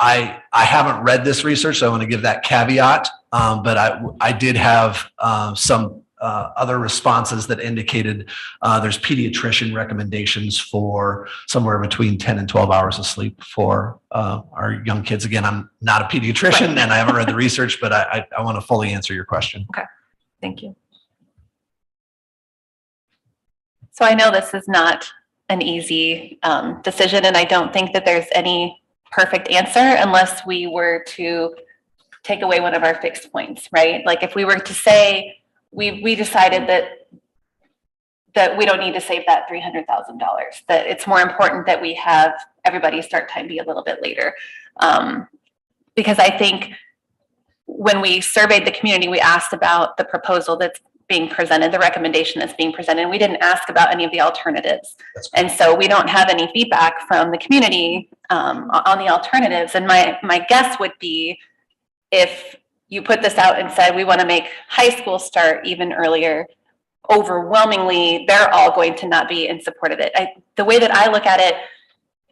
Speaker 16: I haven't read this research, so I want to give that caveat, but I did have some other responses that indicated there's pediatrician recommendations for somewhere between 10 and 12 hours of sleep for our young kids. Again, I'm not a pediatrician and I haven't read the research, but I want to fully answer your question.
Speaker 2: Okay, thank you.
Speaker 1: So I know this is not an easy decision, and I don't think that there's any perfect answer unless we were to take away one of our fixed points, right? Like if we were to say, we decided that we don't need to save that $300,000, that it's more important that we have everybody's start time be a little bit later. Because I think when we surveyed the community, we asked about the proposal that's being presented, the recommendation that's being presented, and we didn't ask about any of the alternatives. And so we don't have any feedback from the community on the alternatives. And my guess would be, if you put this out and said, we want to make high school start even earlier, overwhelmingly, they're all going to not be in support of it. The way that I look at it,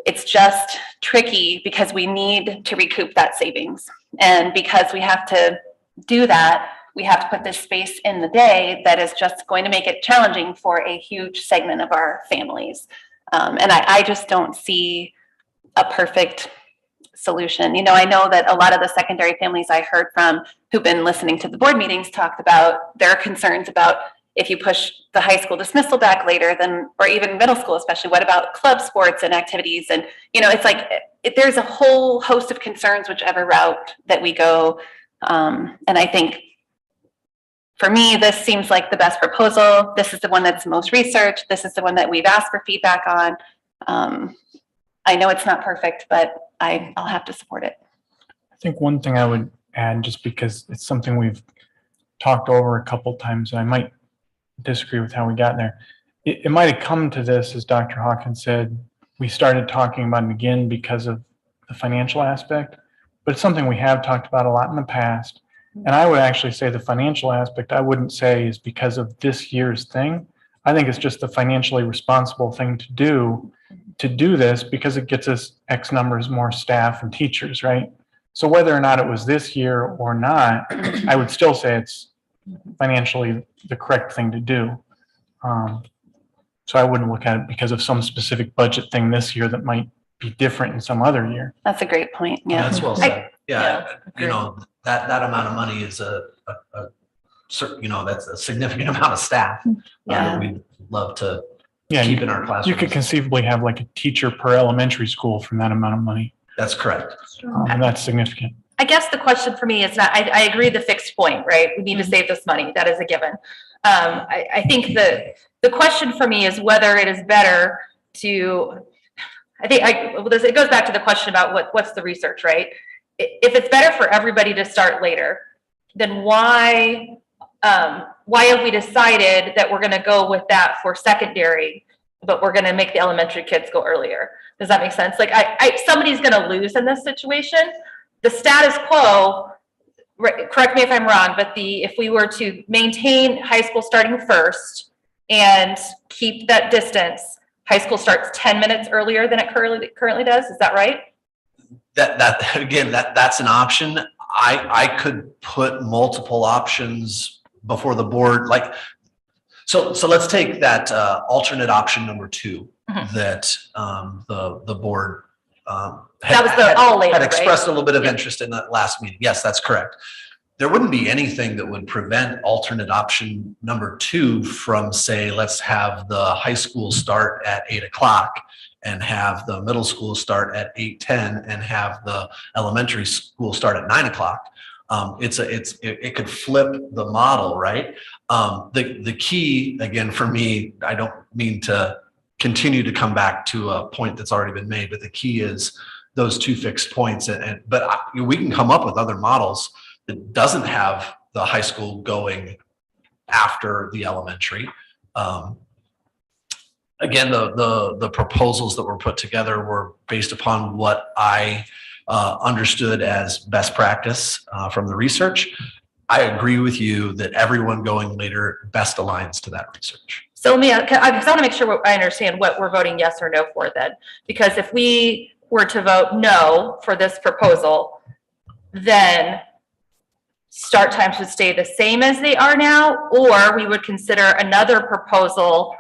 Speaker 1: it's just tricky because we need to recoup that savings. And because we have to do that, we have to put this space in the day that is just going to make it challenging for a huge segment of our families. And I just don't see a perfect solution. You know, I know that a lot of the secondary families I heard from who've been listening to the board meetings talked about their concerns about if you push the high school dismissal back later, then, or even middle school especially, what about club sports and activities? And, you know, it's like, there's a whole host of concerns whichever route that we go. And I think for me, this seems like the best proposal. This is the one that's most researched. This is the one that we've asked for feedback on. I know it's not perfect, but I'll have to support it.
Speaker 7: I think one thing I would add, just because it's something we've talked over a couple times, and I might disagree with how we got there. It might have come to this, as Dr. Hawkins said, we started talking about it again because of the financial aspect, but it's something we have talked about a lot in the past. And I would actually say the financial aspect, I wouldn't say is because of this year's thing. I think it's just the financially responsible thing to do this, because it gets us X numbers more staff and teachers, right? So whether or not it was this year or not, I would still say it's financially the correct thing to do. So I wouldn't look at it because of some specific budget thing this year that might be different in some other year.
Speaker 1: That's a great point. Yeah,
Speaker 16: That's well said. You know, that amount of money is that's a significant amount of staff. That we'd love to keep in our classrooms.
Speaker 7: You could conceivably have like a teacher per elementary school from that amount of money.
Speaker 16: That's correct.
Speaker 7: And that's significant.
Speaker 2: I guess the question for me is not, I agree the fixed point, right? We need to save this money. That is a given. I think the question for me is whether it is better to, it goes back to the question about what's the research, right? If it's better for everybody to start later, then why have we decided that we're going to go with that for secondary, but we're going to make the elementary kids go earlier? Does that make sense? Like somebody's going to lose in this situation. The status quo, correct me if I'm wrong, but if we were to maintain high school starting first and keep that distance, high school starts 10 minutes earlier than it currently does. Is that right?
Speaker 16: That's an option. I could put multiple options before the board. So let's take that alternate option number 2 that the board had expressed a little bit of interest in that last meeting. Yes, that's correct. There wouldn't be anything that would prevent alternate option number 2 from, say, let's have the high school start at 8 o'clock and have the middle school start at 8:10 and have the elementary school start at 9 o'clock. It could flip the model, right? The key, again, for me, I don't mean to continue to come back to a point that's already been made, but the key is those 2 fixed points. But we can come up with other models that doesn't have the high school going after the elementary. Again, the proposals that were put together were based upon what I understood as best practice from the research. I agree with you that everyone going later best aligns to that research.
Speaker 2: So I want to make sure I understand what we're voting yes or no for then. Because if we were to vote no for this proposal, then start times would stay the same as they are now, or we would consider another proposal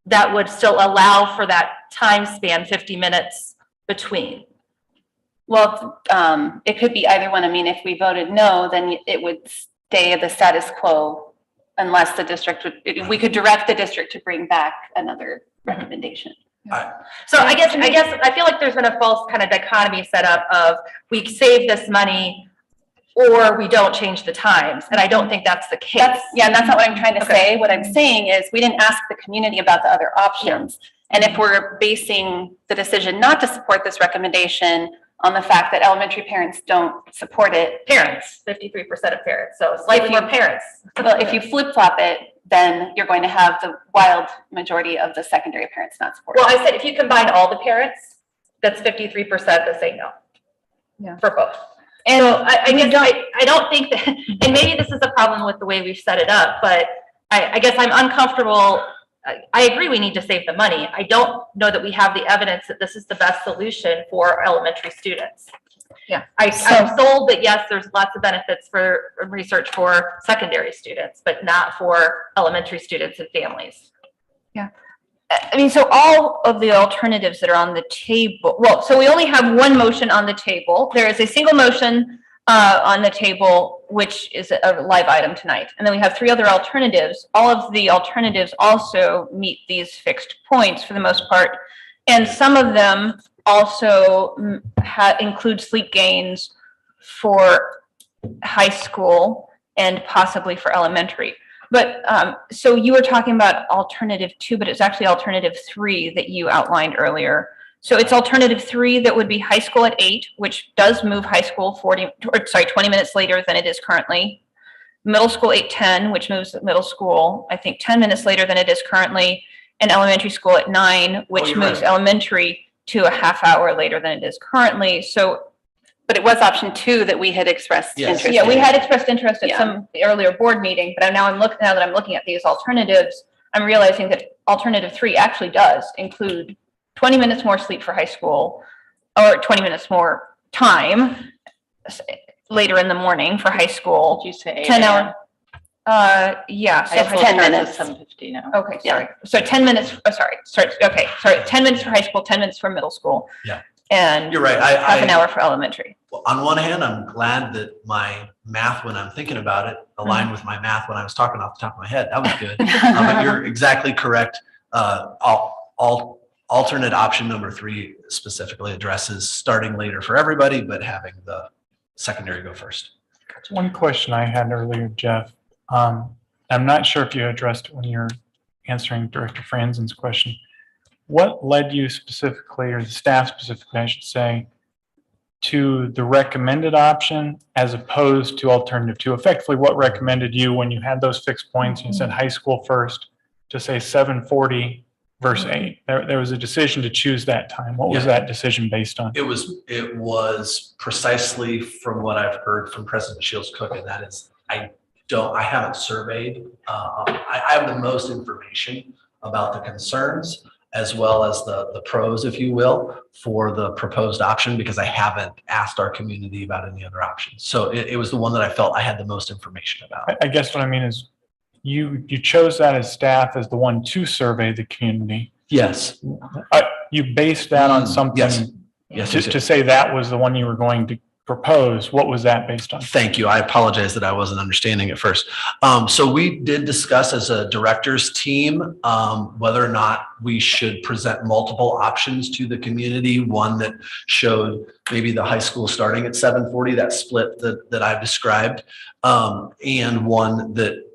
Speaker 2: that would still allow for that time span, 50 minutes between.
Speaker 1: Well, it could be either one. I mean, if we voted no, then it would stay the status quo unless the district we could direct the district to bring back another recommendation.
Speaker 2: So I guess I feel like there's been a false kind of dichotomy set up of we save this money or we don't change the times. And I don't think that's the case.
Speaker 1: And that's not what I'm trying to say. What I'm saying is we didn't ask the community about the other options. And if we're basing the decision not to support this recommendation on the fact that elementary parents don't support it.
Speaker 2: Parents, 53% of parents, so slightly more parents.
Speaker 1: Well, if you flip-flop it, then you're going to have the wild majority of the secondary parents not support it.
Speaker 2: Well, I said if you combine all the parents, that's 53% that say no.
Speaker 1: Yeah.
Speaker 2: For both. And so I guess I don't think that, and maybe this is a problem with the way we've set it up, but I guess I'm uncomfortable. I agree we need to save the money. I don't know that we have the evidence that this is the best solution for elementary students.
Speaker 1: Yeah.
Speaker 2: I'm sold that yes, there's lots of benefits for research for secondary students, but not for elementary students and families.
Speaker 15: Yeah. I mean, so all of the alternatives that are on the table, well, so we only have one motion on the table. There is a single motion on the table, which is a live item tonight. And then we have 3 other alternatives. All of the alternatives also meet these fixed points for the most part. And some of them also include sleep gains for high school and possibly for elementary. But so you were talking about alternative 2, but it's actually alternative 3 that you outlined earlier. So it's alternative 3 that would be high school at 8, which does move high school 20 minutes later than it is currently. Middle school 8:10, which moves middle school, I think 10 minutes later than it is currently. And elementary school at 9, which moves elementary to a half hour later than it is currently. So,
Speaker 1: but it was option 2 that we had expressed interest in.
Speaker 15: Yeah, we had expressed interest at some earlier board meeting, but now that I'm looking at these alternatives, I'm realizing that alternative 3 actually does include 20 minutes more sleep for high school, or 20 minutes more time later in the morning for high school.
Speaker 1: Did you say
Speaker 15: 10 hour? Yeah. So
Speaker 1: it's 10 minutes. 7:50 now.
Speaker 15: Okay, sorry. So 10 minutes, okay, 10 minutes for high school, 10 minutes for middle school.
Speaker 16: Yeah.
Speaker 15: And
Speaker 16: you're right.
Speaker 15: half an hour for elementary.
Speaker 16: On one hand, I'm glad that my math, when I'm thinking about it, aligned with my math when I was talking off the top of my head. That was good. But you're exactly correct. alternate option number 3 specifically addresses starting later for everybody, but having the secondary go first.
Speaker 7: One question I had earlier, Jeff. I'm not sure if you addressed it when you were answering Director Franzen's question. What led you specifically, or the staff specifically, I should say, to the recommended option as opposed to alternative 2? Effectively, what recommended you when you had those fixed points and you said high school first to say 740 versus 8? There was a decision to choose that time. What was that decision based on?
Speaker 16: It was precisely from what I've heard from President Shields Cook, and that is I haven't surveyed. I have the most information about the concerns as well as the pros, if you will, for the proposed option, because I haven't asked our community about any other options. So it was the one that I felt I had the most information about.
Speaker 7: I guess what I mean is you chose that as staff as the one to survey the community.
Speaker 16: Yes.
Speaker 7: You based that on something to say that was the one you were going to propose. What was that based on?
Speaker 16: Thank you. I apologize that I wasn't understanding at first. So we did discuss as a director's team whether or not we should present multiple options to the community. One that showed maybe the high school starting at 740, that split that I've described, and one that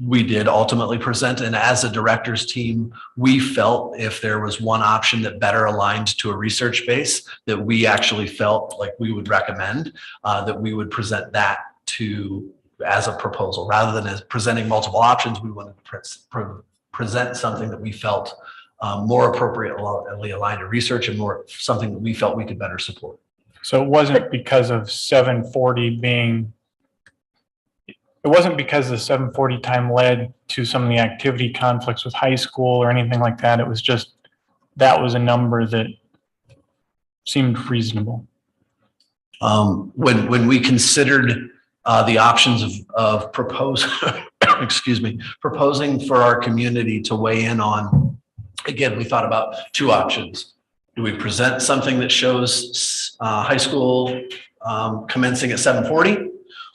Speaker 16: we did ultimately present. And as a director's team, we felt if there was one option that better aligned to a research base that we actually felt like we would recommend, that we would present that to as a proposal rather than as presenting multiple options. We wanted to present something that we felt more appropriately aligned to research and more something that we felt we could better support.
Speaker 7: So it wasn't because of 740 being it wasn't because the 740 time led to some of the activity conflicts with high school or anything like that. It was just, that was a number that seemed reasonable.
Speaker 16: When we considered the options of proposing for our community to weigh in on, again, we thought about 2 options. Do we present something that shows high school commencing at 740?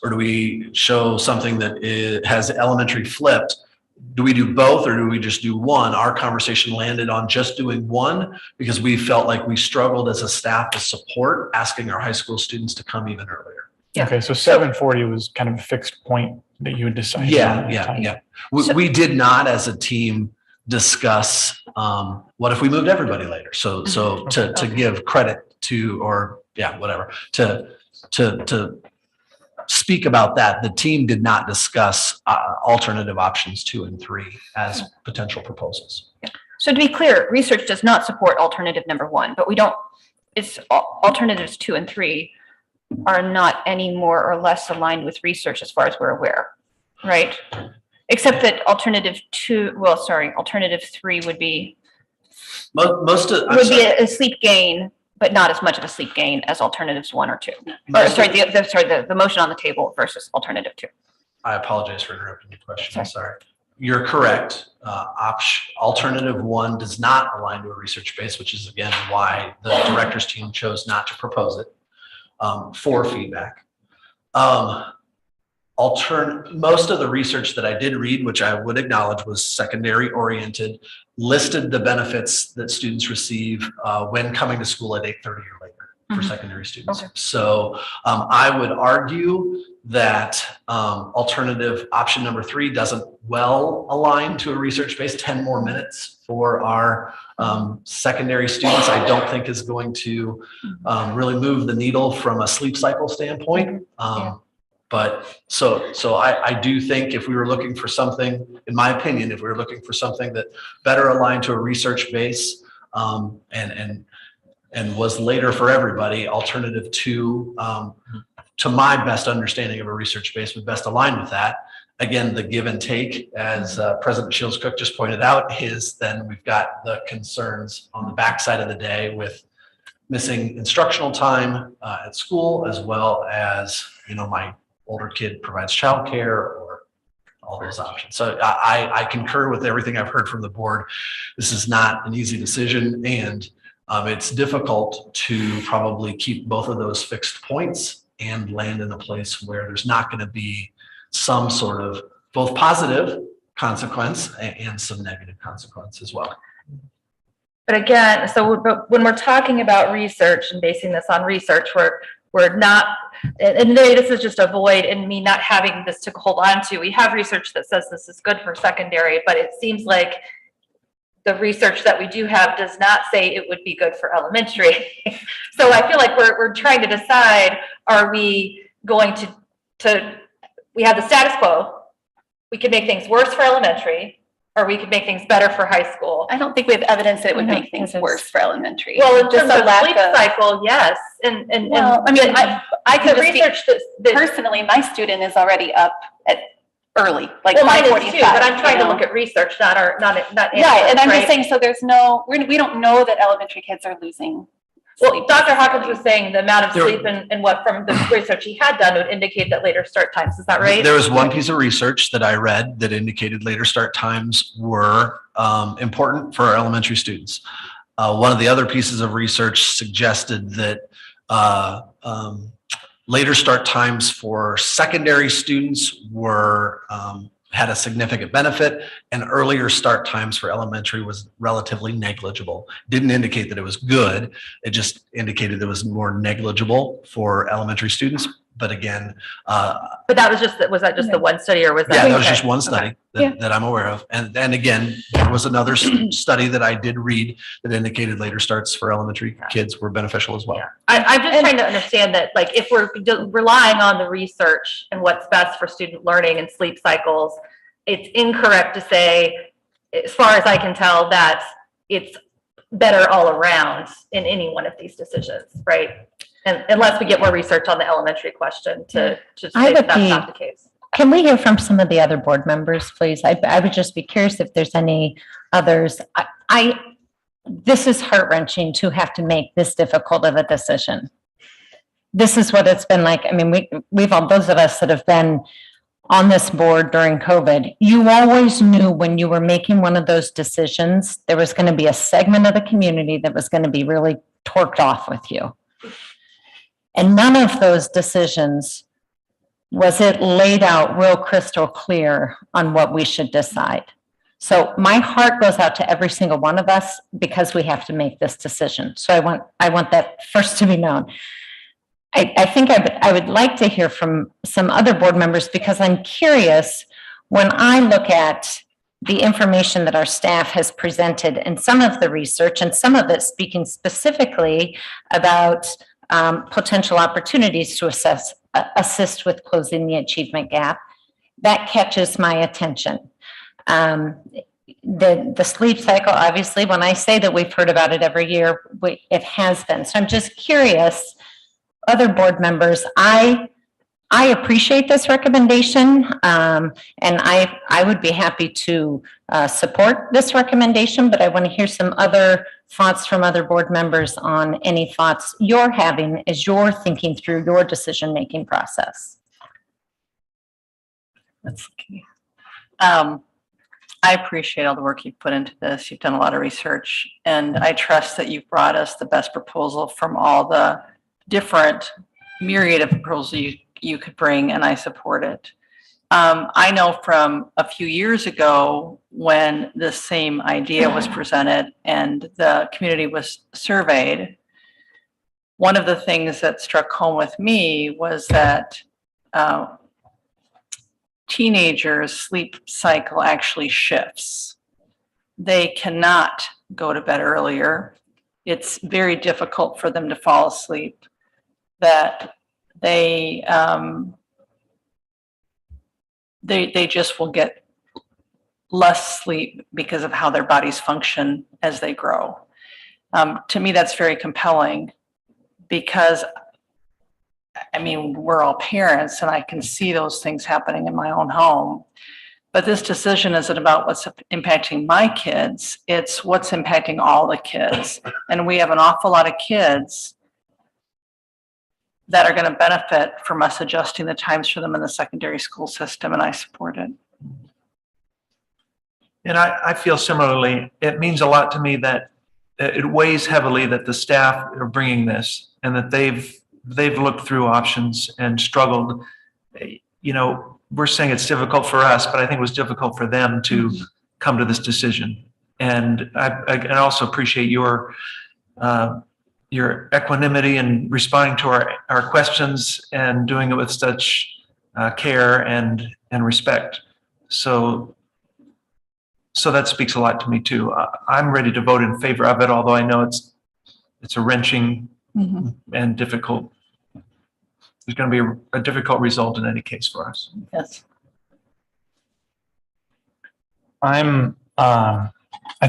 Speaker 16: Or do we show something that has elementary flipped? Do we do both or do we just do one? Our conversation landed on just doing one because we felt like we struggled as a staff to support asking our high school students to come even earlier.
Speaker 7: Okay, so 740 was kind of a fixed point that you had decided.
Speaker 16: Yeah. We did not as a team discuss what if we moved everybody later. So to give credit to, or whatever, to speak about that, the team did not discuss alternative options 2 and 3 as potential proposals.
Speaker 15: So to be clear, research does not support alternative number 1, but it's alternatives 2 and 3 are not any more or less aligned with research as far as we're aware, right? Except that alternative 3 would be a sleep gain, but not as much of a sleep gain as alternatives 1 or 2. The motion on the table versus alternative 2.
Speaker 16: I apologize for interrupting your question. I'm sorry. You're correct. Alternative 1 does not align to a research base, which is again why the director's team chose not to propose it for feedback. Most of the research that I did read, which I would acknowledge was secondary oriented, listed the benefits that students receive when coming to school at 8:30 or later for secondary students. Okay. So I would argue that alternative option number 3 doesn't well align to a research base. 10 more minutes for our secondary students, I don't think is going to really move the needle from a sleep cycle standpoint. But so I do think if we were looking for something, in my opinion, if we were looking for something that better aligned to a research base and was later for everybody, alternative 2, to my best understanding of a research base, would best align with that. Again, the give and take, as President Shields Cook just pointed out, is then we've got the concerns on the backside of the day with missing instructional time at school, as well as, my older kid provides childcare or all those options. So I concur with everything I've heard from the board. This is not an easy decision, and it's difficult to probably keep both of those fixed points and land in a place where there's not going to be some sort of both positive consequence and some negative consequence as well.
Speaker 2: But again, but when we're talking about research and basing this on research, we're not, and maybe this is just a void in me not having this to hold on to. We have research that says this is good for secondary, but it seems like the research that we do have does not say it would be good for elementary. So I feel like we're trying to decide, are we going to, we have the status quo. We could make things worse for elementary, or we could make things better for high school.
Speaker 1: I don't think we have evidence that it would make things worse for elementary.
Speaker 2: Well, in
Speaker 1: Just
Speaker 2: terms
Speaker 1: a
Speaker 2: of
Speaker 1: lack
Speaker 2: sleep
Speaker 1: of-
Speaker 2: cycle, yes, and.
Speaker 1: Well, I mean, I
Speaker 2: the
Speaker 1: could just
Speaker 2: research
Speaker 1: be, personally, my student is already up at early, like
Speaker 2: Well, mine is
Speaker 1: 5:45.
Speaker 2: too, but I'm trying to
Speaker 1: you know?
Speaker 2: look at research, not
Speaker 1: Right, and I'm just
Speaker 2: right?
Speaker 1: saying, so there's no, we don't know that elementary kids are losing
Speaker 2: Well,
Speaker 1: sleep.
Speaker 2: Dr. Hawkins was saying the amount of
Speaker 16: There-
Speaker 2: sleep and what from the research he had done would indicate that later start times. Is that right?
Speaker 16: There was one piece of research that I read that indicated later start times were important for our elementary students. One of the other pieces of research suggested that later start times for secondary students were had a significant benefit, and earlier start times for elementary was relatively negligible. Didn't indicate that it was good. It just indicated it was more negligible for elementary students. But again,
Speaker 2: But that was that just the one study, or was that?
Speaker 16: yeah, that was
Speaker 2: okay.
Speaker 16: just one study that I'm aware of. And again, there was another study that I did read that indicated later starts for elementary kids were beneficial as well.
Speaker 2: I'm just trying to understand that, like, if we're relying on the research and what's best for student learning and sleep cycles, it's incorrect to say, as far as I can tell, that it's better all around in any one of these decisions, right? And unless we get more research on the elementary question to
Speaker 14: I
Speaker 2: say
Speaker 14: would
Speaker 2: that that's not the case.
Speaker 14: Can we hear from some of the other board members, please? I would just be curious if there's any others. This is heart-wrenching to have to make this difficult of a decision. This is what it's been like. I mean, we've all, those of us that have been on this board during COVID, you always knew when you were making one of those decisions, there was going to be a segment of the community that was going to be really torqued off with you. And none of those decisions was it laid out real crystal clear on what we should decide. So my heart goes out to every single one of us because we have to make this decision. So I want that first to be known. I think I would like to hear from some other board members because I'm curious when I look at the information that our staff has presented and some of the research and some of it speaking specifically about potential opportunities to assist with closing the achievement gap, that catches my attention. The sleep cycle, obviously, when I say that we've heard about it every year, it has been. So I'm just curious, other board members, I appreciate this recommendation, and I would be happy to support this recommendation, but I want to hear some other thoughts from other board members on any thoughts you're having as you're thinking through your decision-making process.
Speaker 3: That's okay. I appreciate all the work you've put into this. You've done a lot of research, and I trust that you've brought us the best proposal from all the different myriad of proposals you could bring, and I support it. I know from a few years ago when the same idea was presented and the community was surveyed, one of the things that struck home with me was that teenagers' sleep cycle actually shifts. They cannot go to bed earlier. It's very difficult for them to fall asleep. That they just will get less sleep because of how their bodies function as they grow. To me, that's very compelling because, I mean, we're all parents and I can see those things happening in my own home. But this decision isn't about what's impacting my kids, it's what's impacting all the kids. And we have an awful lot of kids that are going to benefit from us adjusting the times for them in the secondary school system, and I support it.
Speaker 5: And I feel similarly. It means a lot to me that it weighs heavily that the staff are bringing this and that they've looked through options and struggled. You know, we're saying it's difficult for us, but I think it was difficult for them to come to this decision. And I also appreciate your equanimity and responding to our questions and doing it with such care and respect. So that speaks a lot to me too. I'm ready to vote in favor of it, although I know it's a wrenching and difficult. There's going to be a difficult result in any case for us.
Speaker 14: Yes.
Speaker 7: I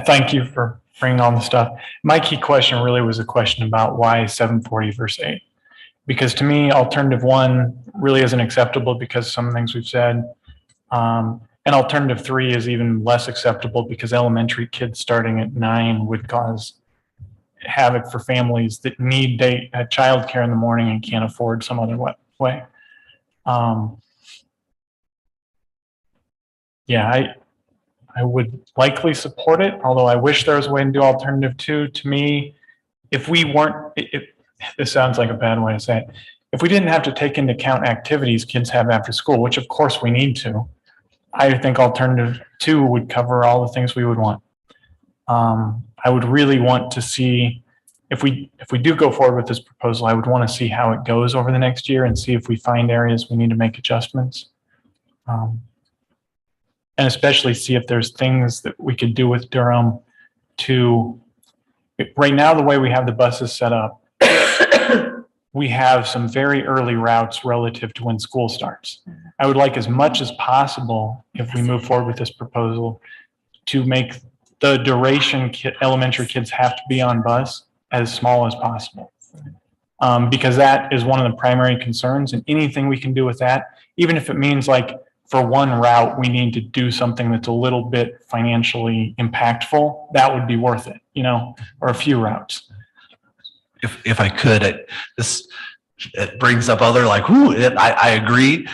Speaker 7: thank you for bringing all the stuff. My key question really was a question about why 740 verse 8. Because to me, alternative 1 really isn't acceptable because of some things we've said. And alternative 3 is even less acceptable because elementary kids starting at 9 would cause havoc for families that need childcare in the morning and can't afford some other way. Yeah, I would likely support it, although I wish there was a way to do alternative 2. To me, if this sounds like a bad way to say it, if we didn't have to take into account activities kids have after school, which of course we need to, I think alternative 2 would cover all the things we would want. I would really want to see, if we do go forward with this proposal, I would want to see how it goes over the next year and see if we find areas we need to make adjustments. And especially see if there's things that we could do with Durham right now, the way we have the buses set up, we have some very early routes relative to when school starts. I would like as much as possible, if we move forward with this proposal, to make the duration elementary kids have to be on bus as small as possible. Because that is one of the primary concerns, and anything we can do with that, even if it means like for one route, we need to do something that's a little bit financially impactful, that would be worth it, or a few routes.
Speaker 16: If I could, it brings up other I agree.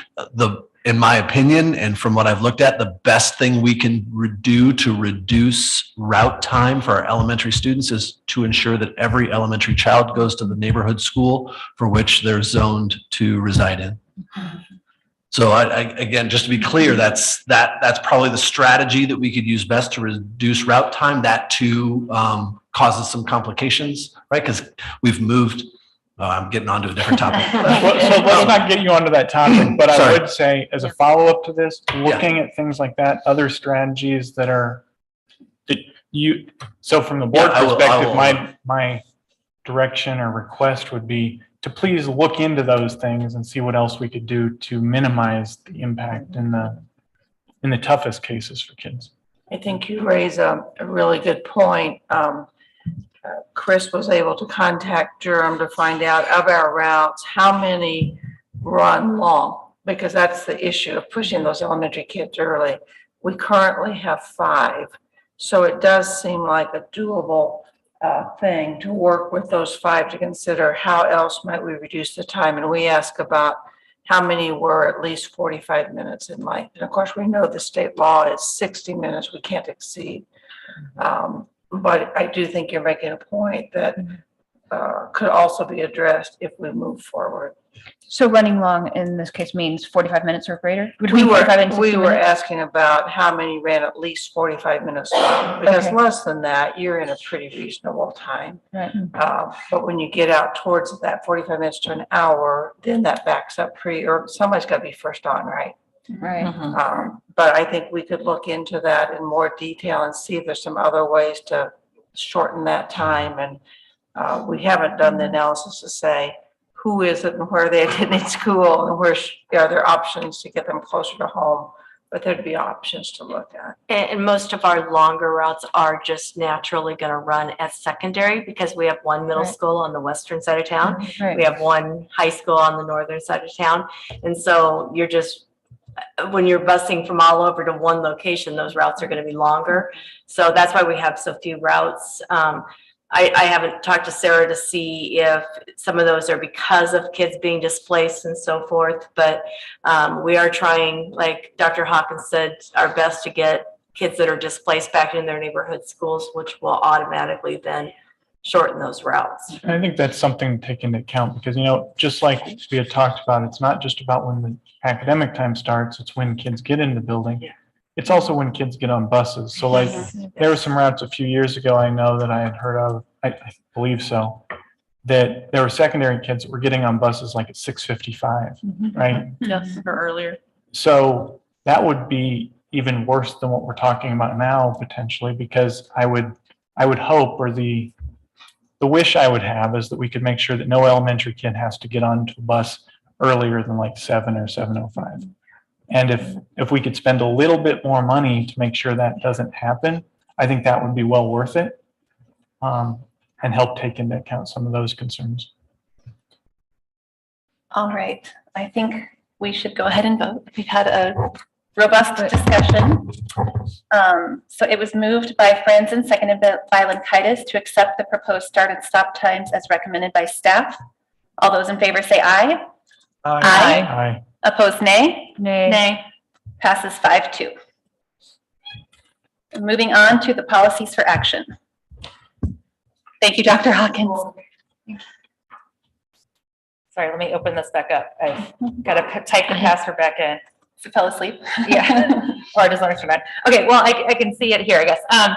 Speaker 16: In my opinion, and from what I've looked at, the best thing we can do to reduce route time for our elementary students is to ensure that every elementary child goes to the neighborhood school for which they're zoned to reside in. So again, just to be clear, that's probably the strategy that we could use best to reduce route time. That too causes some complications, right? Because we've moved. I'm getting onto a different topic.
Speaker 7: So let's not get you onto that topic, but I would say as a follow-up to this, looking at things like that, other strategies so from the board perspective, my direction or request would be to please look into those things and see what else we could do to minimize the impact in the toughest cases for kids.
Speaker 3: I think you raise a really good point. Chris was able to contact Durham to find out of our routes, how many run long, because that's the issue of pushing those elementary kids early. We currently have 5. So it does seem like a doable thing to work with those 5 to consider how else might we reduce the time. And we ask about how many were at least 45 minutes in length. And of course, we know the state law is 60 minutes, we can't exceed. But I do think you're making a point that could also be addressed if we move forward.
Speaker 15: So running long in this case means 45 minutes or greater?
Speaker 3: We were asking about how many ran at least 45 minutes long, because less than that, you're in a pretty reasonable time.
Speaker 15: Right.
Speaker 3: But when you get out towards that 45 minutes to an hour, then that backs up or somebody's got to be first on, right?
Speaker 15: Right.
Speaker 3: But I think we could look into that in more detail and see if there's some other ways to shorten that time. And we haven't done the analysis to say who is it and where they attended school and where are there options to get them closer to home. But there'd be options to look at.
Speaker 17: And most of our longer routes are just naturally going to run at secondary because we have one middle school on the western side of town. We have one high school on the northern side of town. And so you're just, when you're busing from all over to one location, those routes are going to be longer. So that's why we have so few routes. I haven't talked to Sarah to see if some of those are because of kids being displaced and so forth, but we are trying, like Dr. Hawkins said, our best to get kids that are displaced back in their neighborhood schools, which will automatically then shorten those routes.
Speaker 7: I think that's something to take into account because, just like we had talked about, it's not just about when the academic time starts, it's when kids get in the building. it's also when kids get on buses. So like, there were some routes a few years ago, I know that I had heard of, I believe so, that there were secondary kids that were getting on buses like at 6:55, right?
Speaker 2: Yes, or earlier.
Speaker 7: So that would be even worse than what we're talking about now potentially, because I would hope, or the wish I would have is that we could make sure that no elementary kid has to get onto the bus earlier than like 7 or 7:05. And if we could spend a little bit more money to make sure that doesn't happen, I think that would be well worth it, and help take into account some of those concerns.
Speaker 1: All right, I think we should go ahead and vote. We've had a robust discussion. So it was moved by Franz and seconded by Lankaitis to accept the proposed start and stop times as recommended by staff. All those in favor say aye. Aye.
Speaker 7: Aye.
Speaker 1: Opposed, nay?
Speaker 2: Nay.
Speaker 1: Passes 5-2. Moving on to the policies for action. Thank you, Dr. Hawkins.
Speaker 2: Sorry, let me open this back up. I've got to type the password back in.
Speaker 1: If it fell asleep.
Speaker 2: Yeah, or just learn instrument. Okay, well, I can see it here, I guess.
Speaker 1: Oh,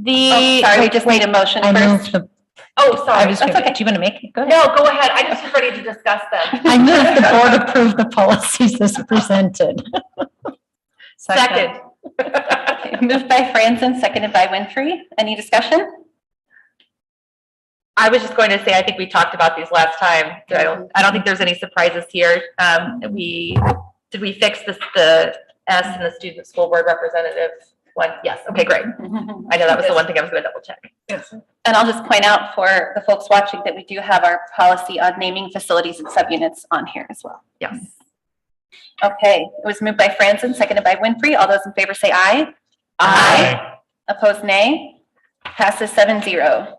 Speaker 1: sorry, we just need a motion
Speaker 14: I
Speaker 1: first.
Speaker 14: moved the,
Speaker 2: Oh, sorry.
Speaker 14: I was,
Speaker 1: That's okay.
Speaker 14: do you want to make it? Go ahead.
Speaker 2: No, go ahead. I just was ready to discuss them.
Speaker 14: I move the board approve the policies as presented.
Speaker 2: Second.
Speaker 1: Okay, moved by Franzen, seconded by Winfrey. Any discussion?
Speaker 2: I was just going to say, I think we talked about these last time. I don't think there's any surprises here. Did we fix this, the S in the student school board representative one? Yes. Okay, great. I know that was the one thing I was going to double check.
Speaker 1: Yes. And I'll just point out for the folks watching that we do have our policy on naming facilities and subunits on here as well.
Speaker 2: Yes.
Speaker 1: Okay, it was moved by Franzen, seconded by Winfrey. All those in favor say aye.
Speaker 7: Aye.
Speaker 1: Opposed, nay. Passes 7-0.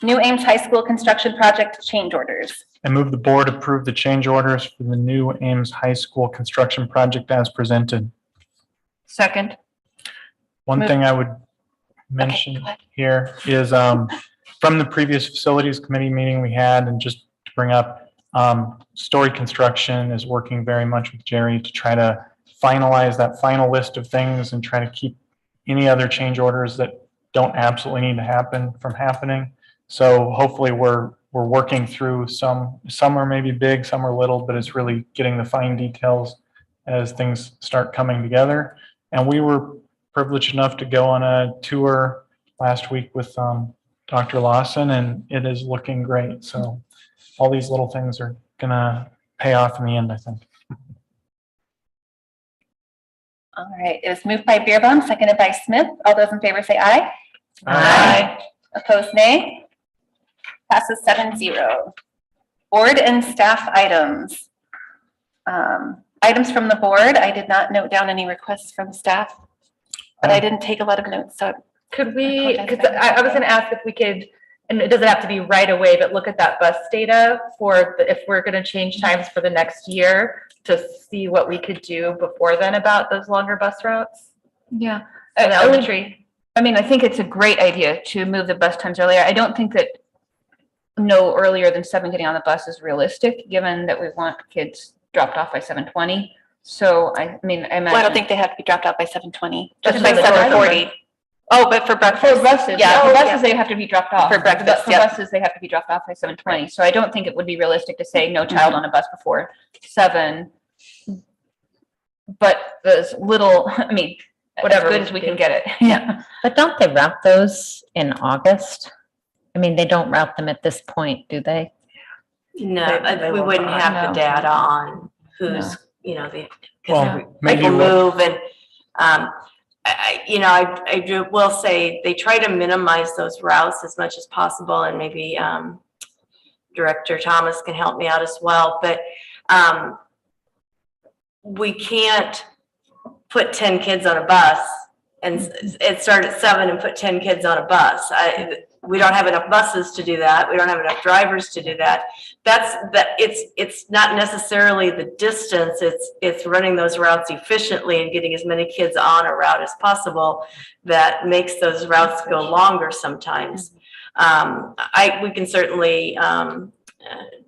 Speaker 1: New Ames High School construction project change orders.
Speaker 7: I move the board approve the change orders for the new Ames High School construction project as presented.
Speaker 2: Second.
Speaker 7: One
Speaker 1: Move.
Speaker 7: thing I would mention here is from the previous facilities committee meeting we had, and just to bring up, Story Construction is working very much with Jerry to try to finalize that final list of things and try to keep any other change orders that don't absolutely need to happen from happening. So hopefully we're working through some are maybe big, some are little, but it's really getting the fine details as things start coming together. And we were privileged enough to go on a tour last week with Dr. Lawson, and it is looking great. So all these little things are gonna pay off in the end, I think.
Speaker 1: All right, it was moved by Beerbaum, seconded by Smith. All those in favor say aye.
Speaker 2: Aye.
Speaker 1: Opposed, nay. Passes 7-0. Board and staff items. Items from the board. I did not note down any requests from staff, but I didn't take a lot of notes, so.
Speaker 2: Could we, because I was going to ask if we could, and it doesn't have to be right away, but look at that bus data for if we're going to change times for the next year to see what we could do before then about those longer bus routes.
Speaker 15: Yeah.
Speaker 2: In elementary.
Speaker 15: I mean, I think it's a great idea to move the bus times earlier. I don't think that no earlier than 7 getting on the bus is realistic, given that we want kids dropped off by 7:20. So I mean, I imagine.
Speaker 1: Well, I don't think they have to be dropped out by 7:20,
Speaker 15: Just
Speaker 1: just by
Speaker 15: for the
Speaker 1: 7:40. Oh, but for breakfast.
Speaker 15: For buses,
Speaker 1: Yeah.
Speaker 15: for buses, they have to be dropped off.
Speaker 1: For breakfast,
Speaker 15: For
Speaker 1: yep.
Speaker 15: buses, they have to be dropped off by 7:20. So I don't think it would be realistic to say no child on a bus before 7. But there's little, I mean,
Speaker 2: Whatever
Speaker 15: as good
Speaker 2: we
Speaker 15: as we
Speaker 2: can
Speaker 15: can get it.
Speaker 14: Yeah, but don't they route those in August? I mean, they don't route them at this point, do they?
Speaker 17: No,
Speaker 4: They
Speaker 17: we
Speaker 4: won't
Speaker 17: wouldn't
Speaker 4: run.
Speaker 17: have
Speaker 15: No.
Speaker 17: the data on who's, you know,
Speaker 7: Well,
Speaker 17: because
Speaker 7: maybe
Speaker 17: people
Speaker 7: what-
Speaker 17: move and, I will say they try to minimize those routes as much as possible, and maybe Director Thomas can help me out as well, but we can't put 10 kids on a bus and start at 7 and put 10 kids on a bus. We don't have enough buses to do that. We don't have enough drivers to do that. It's not necessarily the distance. It's running those routes efficiently and getting as many kids on a route as possible that makes those routes go longer sometimes. We can certainly,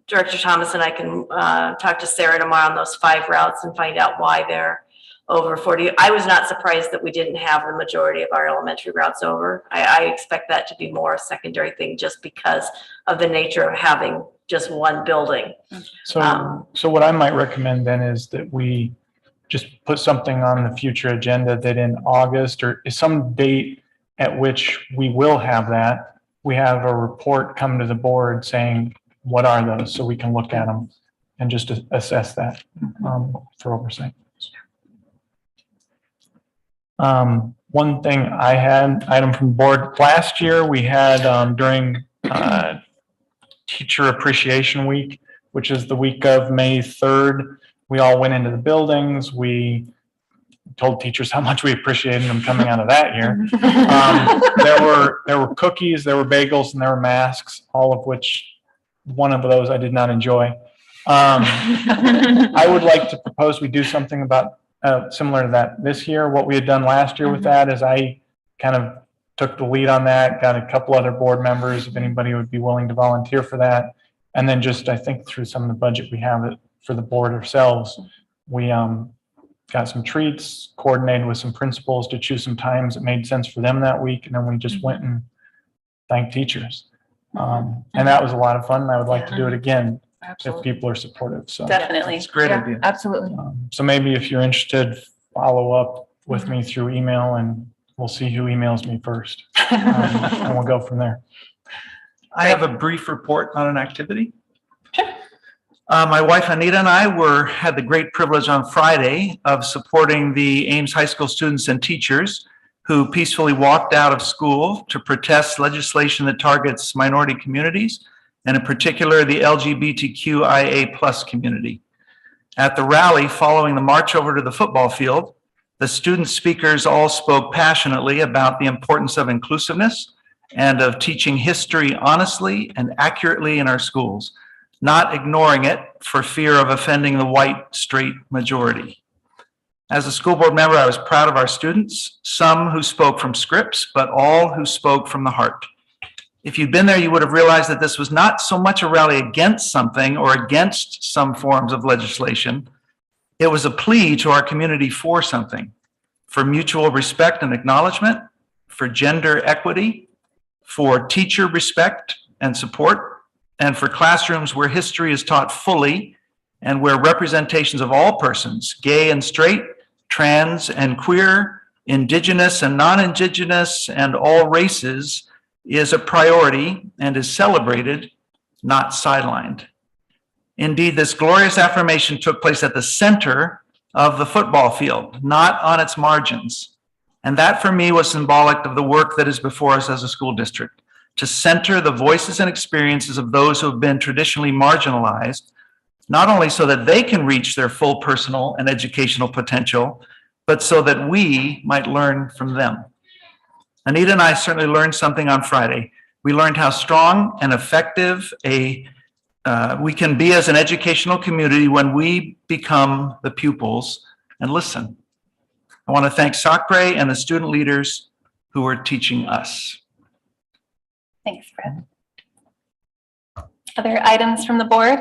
Speaker 17: Director Thomas and I can talk to Sarah tomorrow on those 5 routes and find out why they're over 40. I was not surprised that we didn't have the majority of our elementary routes over. I expect that to be more a secondary thing just because of the nature of having just one building.
Speaker 7: So what I might recommend then is that we just put something on the future agenda that in August or some date at which we will have that, we have a report come to the board saying, what are those? So we can look at them and just assess that for oversight. One thing I had, item from board, last year we had during Teacher Appreciation Week, which is the week of May 3rd, we all went into the buildings. We told teachers how much we appreciated them coming out of that year. There were cookies, there were bagels, and there were masks, all of which one of those I did not enjoy. I would like to propose we do something about similar to that this year. What we had done last year with that is I kind of took the lead on that, got a couple other board members, if anybody would be willing to volunteer for that. And then just, I think through some of the budget we have it for the board ourselves, we got some treats, coordinated with some principals to choose some times that made sense for them that week. And then we just went and thanked teachers. And that was a lot of fun. And I would like to do it again if people are supportive. So
Speaker 1: Definitely.
Speaker 5: It's a great idea.
Speaker 2: Absolutely.
Speaker 7: So maybe if you're interested, follow up with me through email and we'll see who emails me first. And we'll go from there.
Speaker 5: I have a brief report on an activity. My wife Anita and I had the great privilege on Friday of supporting the Ames High School students and teachers who peacefully walked out of school to protest legislation that targets minority communities, and in particular the LGBTQIA+ community. At the rally following the march over to the football field, the student speakers all spoke passionately about the importance of inclusiveness and of teaching history honestly and accurately in our schools, not ignoring it for fear of offending the white, straight majority. As a school board member, I was proud of our students, some who spoke from scripts, but all who spoke from the heart. If you'd been there, you would have realized that this was not so much a rally against something or against some forms of legislation. It was a plea to our community for something, for mutual respect and acknowledgement, for gender equity, for teacher respect and support, and for classrooms where history is taught fully and where representations of all persons, gay and straight, trans and queer, indigenous and non-indigenous, and all races is a priority and is celebrated, not sidelined. Indeed, this glorious affirmation took place at the center of the football field, not on its margins. And that for me was symbolic of the work that is before us as a school district, to center the voices and experiences of those who have been traditionally marginalized, not only so that they can reach their full personal and educational potential, but so that we might learn from them. Anita and I certainly learned something on Friday. We learned how strong and effective we can be as an educational community when we become the pupils and listen. I want to thank Sacre and the student leaders who are teaching us.
Speaker 1: Thanks, Fred. Other items from the board?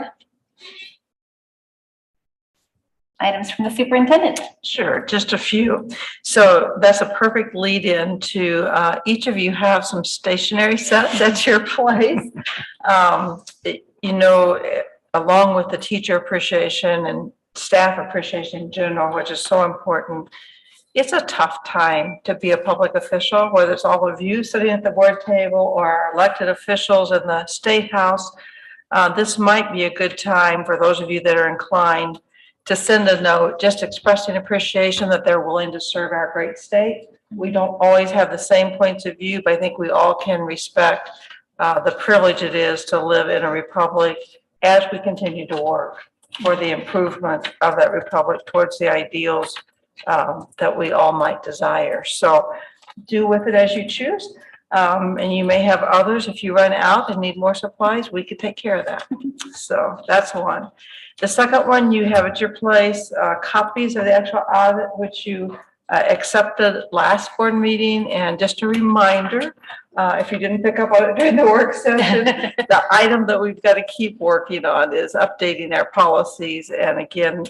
Speaker 1: Items from the superintendent?
Speaker 3: Sure, just a few. So that's a perfect lead in to each of you have some stationery sets at your place. You know, along with the teacher appreciation and staff appreciation in general, which is so important, it's a tough time to be a public official, whether it's all of you sitting at the board table or our elected officials in the State House. This might be a good time for those of you that are inclined to send a note just expressing appreciation that they're willing to serve our great state. We don't always have the same points of view, but I think we all can respect the privilege it is to live in a republic as we continue to work for the improvement of that republic towards the ideals that we all might desire. So do with it as you choose. And you may have others. If you run out and need more supplies, we could take care of that. So that's one. The second one you have at your place, copies of the actual audit, which you accepted last board meeting. And just a reminder, if you didn't pick up on it during the work session, the item that we've got to keep working on is updating our policies. And again,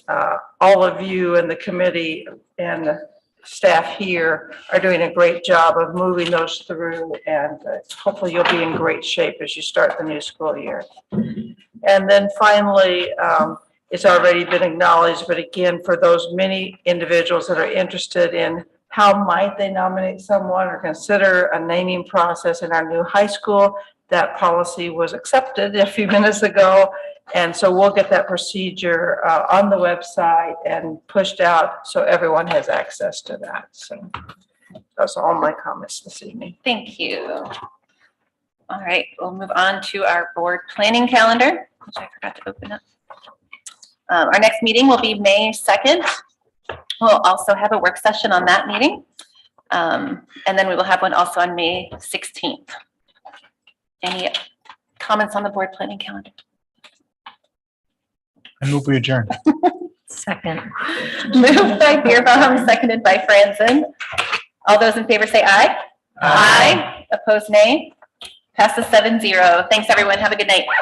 Speaker 3: all of you and the committee and the staff here are doing a great job of moving those through, and hopefully you'll be in great shape as you start the new school year. And then finally, it's already been acknowledged, but again, for those many individuals that are interested in how might they nominate someone or consider a naming process in our new high school, that policy was accepted a few minutes ago. And so we'll get that procedure on the website and pushed out so everyone has access to that. So that's all my comments this evening.
Speaker 1: Thank you. All right, we'll move on to our board planning calendar, which I forgot to open up. Our next meeting will be May 2nd. We'll also have a work session on that meeting. And then we will have one also on May 16th. Any comments on the board planning calendar?
Speaker 7: I move we adjourn.
Speaker 14: Second.
Speaker 1: Moved by Beerbaum, seconded by Franzen. All those in favor say aye. Aye. Opposed, nay. Passes 7-0. Thanks, everyone. Have a good night.